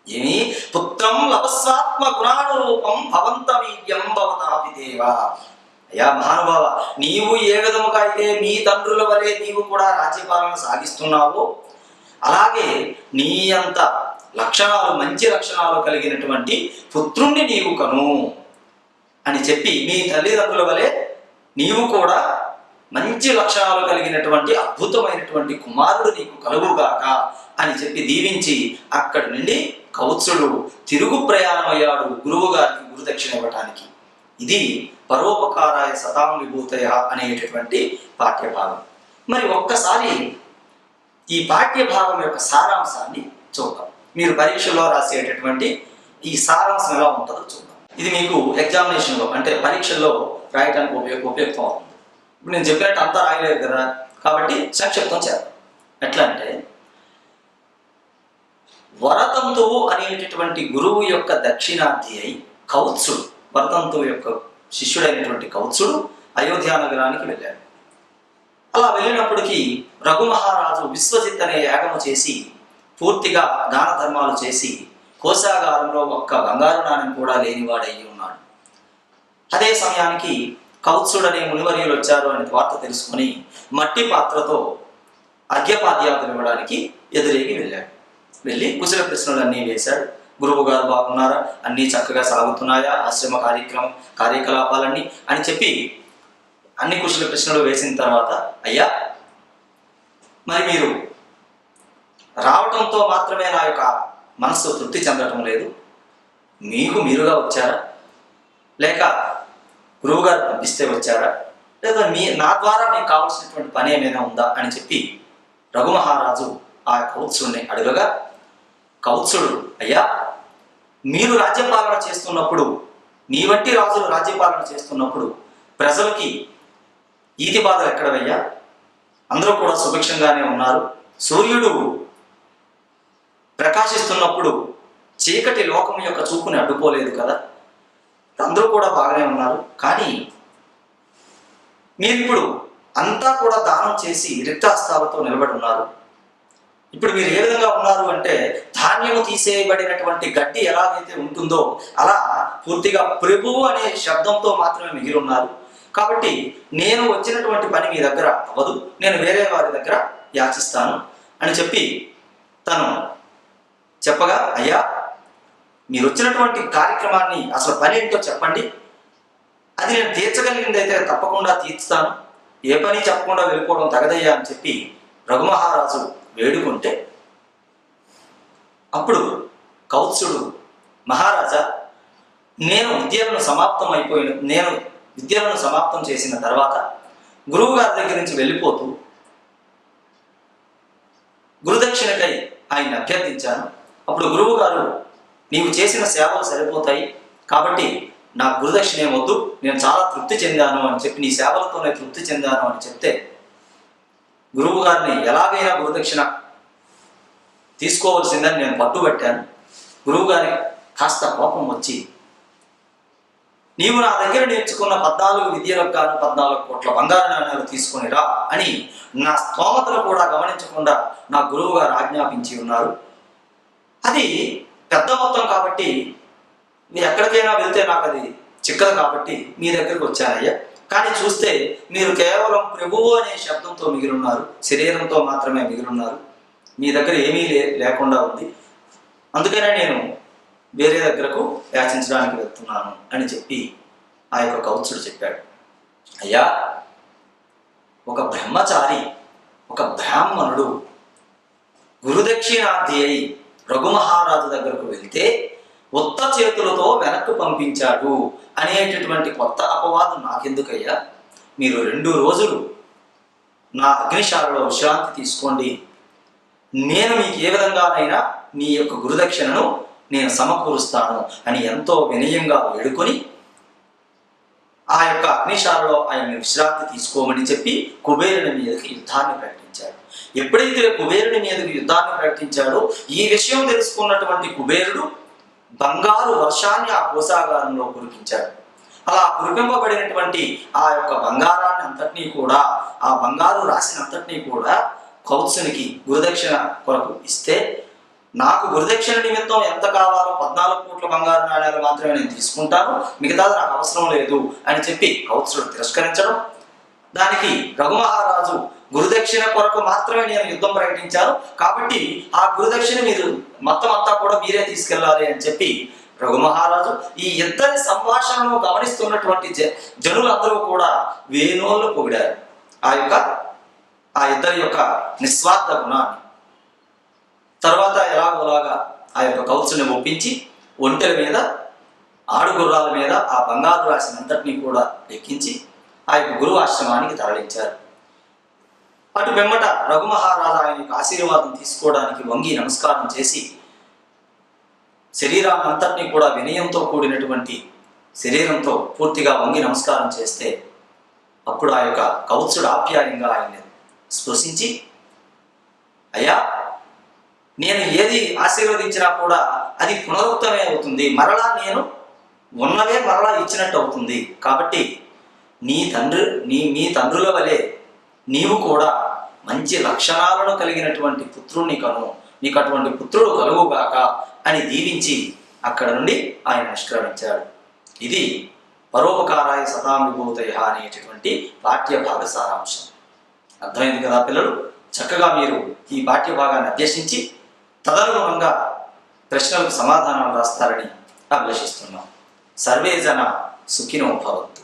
B: ఏమి? పుత్రం లవస్వాత్మ గుణానురూపం భవంతమీడ్యం భవతః పితేవా. అయ్యా మహానుభావ, నీవు ఏ విధముగా అయితే నీ తండ్రుల వలె నీవు కూడా రాజ్యపాలన సాగిస్తున్నావో, అలాగే నీ అంత లక్షణాలు, మంచి లక్షణాలు కలిగినటువంటి పుత్రుణ్ణి నీవు కను అని చెప్పి, నీ తల్లిదండ్రుల వలె నీవు కూడా మంచి లక్షణాలు కలిగినటువంటి అద్భుతమైనటువంటి కుమారుడు నీకు కలుగుగాక అని చెప్పి దీవించి అక్కడి నుండి కౌత్సుడు తిరుగు ప్రయాణం అయ్యాడు గురువు గారికి గురుదక్షిణ ఇవ్వటానికి. ఇది పరోపకారాయ సతాం విభూతయ అనేటటువంటి పాఠ్యభాగం. మరి ఒక్కసారి ఈ పాఠ్యభాగం యొక్క సారాంశాన్ని చూద్దాం. మీరు పరీక్షలో రాసేటటువంటి ఈ సారాంశం ఎలా ఉంటుందో చూద్దాం. ఇది మీకు ఎగ్జామినేషన్లో అంటే పరీక్షల్లో రాయటానికి ఉపయుక్తం అవుతుంది. ఇప్పుడు నేను చెప్పినట్టు అంతా రాయలేదు కదా, కాబట్టి సంక్షిప్తం చేద్దాం. ఎట్లా అంటే, వరతంతువు అనేటటువంటి గురువు యొక్క దక్షిణార్థి అయి కౌత్సుడు, వరతంతువు యొక్క శిష్యుడైనటువంటి కౌత్సుడు అయోధ్య నగరానికి వెళ్ళాడు. అలా వెళ్ళినప్పటికీ రఘు మహారాజు విశ్వజిత్ అనే యాగము చేసి పూర్తిగా దాన ధర్మాలు చేసి కోశాగారంలో ఒక్క బంగారు నాణ్యం కూడా లేనివాడయ్యి ఉన్నాడు. అదే సమయానికి కౌత్సుడు అనే మునివర్యులు వచ్చారు అనే వార్త తెలుసుకొని మట్టి పాత్రతో అర్ఘ్యపాద్యాదులు ఇవ్వడానికి ఎదురేగి వెళ్ళాడు. వెళ్ళి కుశల ప్రశ్నలన్నీ వేశాడు. గురువు గారు బాగున్నారా, అన్నీ చక్కగా సాగుతున్నాయా, ఆశ్రమ కార్యకలాపాలన్నీ అని చెప్పి అన్ని కుశల ప్రశ్నలు వేసిన తర్వాత, అయ్యా మరి మీరు రావటంతో మాత్రమే నా యొక్క మనస్సు తృప్తి చెందటం లేదు, మీకు మీరుగా వచ్చారా, లేక గురువుగారు పంపిస్తే వచ్చారా, లేదా నా ద్వారా మీకు కావాల్సినటువంటి పని ఏమైనా ఉందా అని చెప్పి రఘు మహారాజు ఆ కౌత్సుడిని అడగగా, కౌత్సుడు, అయ్యా మీరు రాజ్యపాలన చేస్తున్నప్పుడు, నీ వంటి రాజులు రాజ్యపాలన చేస్తున్నప్పుడు ప్రజలకి ఈతి బాధలు ఎక్కడవయ్యా, అందరూ కూడా సుభిక్షంగానే ఉన్నారు. సూర్యుడు ప్రకాశిస్తున్నప్పుడు చీకటి లోకం యొక్క చూపుని అడ్డుకోలేదు కదా, అందరూ కూడా బాగానే ఉన్నారు. కానీ మీరు ఇప్పుడు అంతా కూడా దానం చేసి రిక్తాస్తాలతో నిలబడి ఉన్నారు. ఇప్పుడు మీరు ఏ విధంగా ఉన్నారు అంటే, ధాన్యము తీసేయబడినటువంటి గడ్డి ఎలాగైతే ఉంటుందో అలా పూర్తిగా ప్రభువు అనే శబ్దంతో మాత్రమే మిగిలి ఉన్నారు. కాబట్టి నేను వచ్చినటువంటి పని మీ దగ్గర అవ్వదు, నేను వేరే వారి దగ్గర యాచిస్తాను అని చెప్పి తను చెప్పగా, అయ్యా మీరు వచ్చినటువంటి కార్యక్రమాన్ని అసలు పని ఏంటో చెప్పండి, అది నేను తీర్చగలిగింది అయితే తప్పకుండా తీర్చుతాను, ఏ పని చెప్పకుండా వెళ్ళిపోవడం తగదయ్యా అని చెప్పి రఘుమహారాజు వేడుకుంటే, అప్పుడు కౌత్సుడు, మహారాజా నేను విద్యలను సమాప్తం చేసిన తర్వాత గురువు గారి దగ్గర నుంచి వెళ్ళిపోతూ గురుదక్షిణకై ఆయన అభ్యర్థించాను. అప్పుడు గురువు గారు, నీవు చేసిన సేవలు సరిపోతాయి కాబట్టి నా గురుదక్షిణ ఏమొద్దు, నేను చాలా తృప్తి చెందాను అని చెప్పి, నీ సేవలతోనే తృప్తి చెందాను అని చెప్తే, గురువు గారిని ఎలాగైనా గురుదక్షిణ తీసుకోవాల్సిందని నేను పట్టుబట్టాను. గురువు గారి కాస్త కోపం వచ్చి, నీవు నా దగ్గర నేర్చుకున్న 14 విద్యలకు గాను 14 కోట్ల బంగారు నాణ్యాలు తీసుకొని రా అని నా స్తోమతను కూడా గమనించకుండా నా గురువు గారు ఆజ్ఞాపించి ఉన్నారు. అది పెద్ద మొత్తం కాబట్టి మీరు ఎక్కడికైనా వెళ్తే నాకు అది చిక్కదు కాబట్టి మీ దగ్గరికి వచ్చానయ్యా. కానీ చూస్తే మీరు కేవలం ప్రభువు అనే శబ్దంతో మిగిలిన్నారు, శరీరంతో మాత్రమే మిగిలిన్నారు, మీ దగ్గర ఏమీ లేకుండా ఉంది, అందుకనే నేను వేరే దగ్గరకు యాచించడానికి వెళ్తున్నాను అని చెప్పి ఆ యొక్క కౌత్సుడు చెప్పాడు. అయ్యా ఒక బ్రహ్మచారి, ఒక బ్రాహ్మణుడు గురుదక్షిణార్థి అయి రఘుమహారాజు దగ్గరకు వెళ్తే ఉత్త చేతులతో వెనక్కు పంపించాడు అనేటటువంటి కొత్త అపవాదం నాకెందుకయ్యా, మీరు 2 రోజులు నా అగ్నిశాలలో విశ్రాంతి తీసుకోండి, నేను మీకు ఏ విధంగానైనా నీ యొక్క గురుదక్షిణను నేను సమకూరుస్తాను అని ఎంతో వినయంగా వేడుకొని ఆ యొక్క అగ్నిశాలలో ఆయన విశ్రాంతి తీసుకోమని చెప్పి కుబేరుని మీదకి యుద్ధాన్ని ప్రకటించాడు. ఎప్పుడైతే కుబేరుని మీదకి యుద్ధాన్ని ప్రకటించాడో ఈ విషయం తెలుసుకున్నటువంటి కుబేరుడు బంగారు వర్షాన్ని ఆ కోశాగారంలో కురిపించాడు. అలా కురిపింపబడినటువంటి ఆ యొక్క బంగారాన్ని అంతటినీ కూడా, ఆ బంగారు రాశిని అంతటినీ కూడా కౌత్సునికి గురుదక్షిణ కొరకు ఇస్తే నాకు గురుదక్షిణ నిమిత్తం ఎంత కావాలో 14 కోట్ల బంగారు నాణ్యాలు మాత్రమే నేను తీసుకుంటాను, మిగతాది నాకు అవసరం లేదు అని చెప్పి కౌత్సుడు తిరస్కరించడం, దానికి రఘుమహారాజు గురుదక్షిణ కొరకు మాత్రమే నేను యుద్ధం ప్రకటించాను కాబట్టి ఆ గురుదక్షిణ మీరు మొత్తం అంతా కూడా మీరే తీసుకెళ్ళాలి అని చెప్పి రఘుమహారాజు ఈ ఇద్దరి సంభాషణను గమనిస్తున్నటువంటి జనులందరూ కూడా వేణోళ్ళు పొగిడారు ఆ ఇద్దరి యొక్క నిస్వార్థ గుణాన్ని. తర్వాత ఎలాగోలాగా ఆ యొక్క కౌత్సుని ఒప్పించి ఒంటెల మీద ఆడుగుర్రాల మీద ఆ బంగారు రాశినంతటినీ కూడా ఎక్కించి ఆ యొక్క గురువు ఆశ్రమానికి తరలించారు. అటు వెంబట రఘుమహారాజు ఆయన యొక్క ఆశీర్వాదం తీసుకోవడానికి వంగి నమస్కారం చేసి శరీరాన్ని అంతటినీ కూడా వినయంతో కూడినటువంటి శరీరంతో పూర్తిగా వంగి నమస్కారం చేస్తే అప్పుడు ఆ యొక్క కౌత్సుడు ఆప్యాయంగా ఆయన్ని స్పృశించి, అయ్యా నేను ఏది ఆశీర్వదించినా కూడా అది పునరుక్తమే అవుతుంది, మరలా నేను ఉన్నవే మరలా ఇచ్చినట్టు అవుతుంది. కాబట్టి మీ తండ్రుల వలె నీవు కూడా మంచి లక్షణాలను కలిగినటువంటి పుత్రుణ్ణి కను, నీకు అటువంటి పుత్రుడు కలుగుగాక అని దీవించి అక్కడ నుండి ఆయన నిష్క్రమించాడు. ఇది పరోపకారాయ సతాం విభూతయ అనేటటువంటి పాఠ్యభాగ సారాంశం. అర్థమైంది కదా పిల్లలు? చక్కగా మీరు ఈ పాఠ్యభాగాన్ని అభ్యసించి తదనుగుణంగా ప్రశ్నలకు సమాధానాలు రాస్తారని అభిలషిస్తున్నాం. సర్వే జన సుఖినో భవంతు.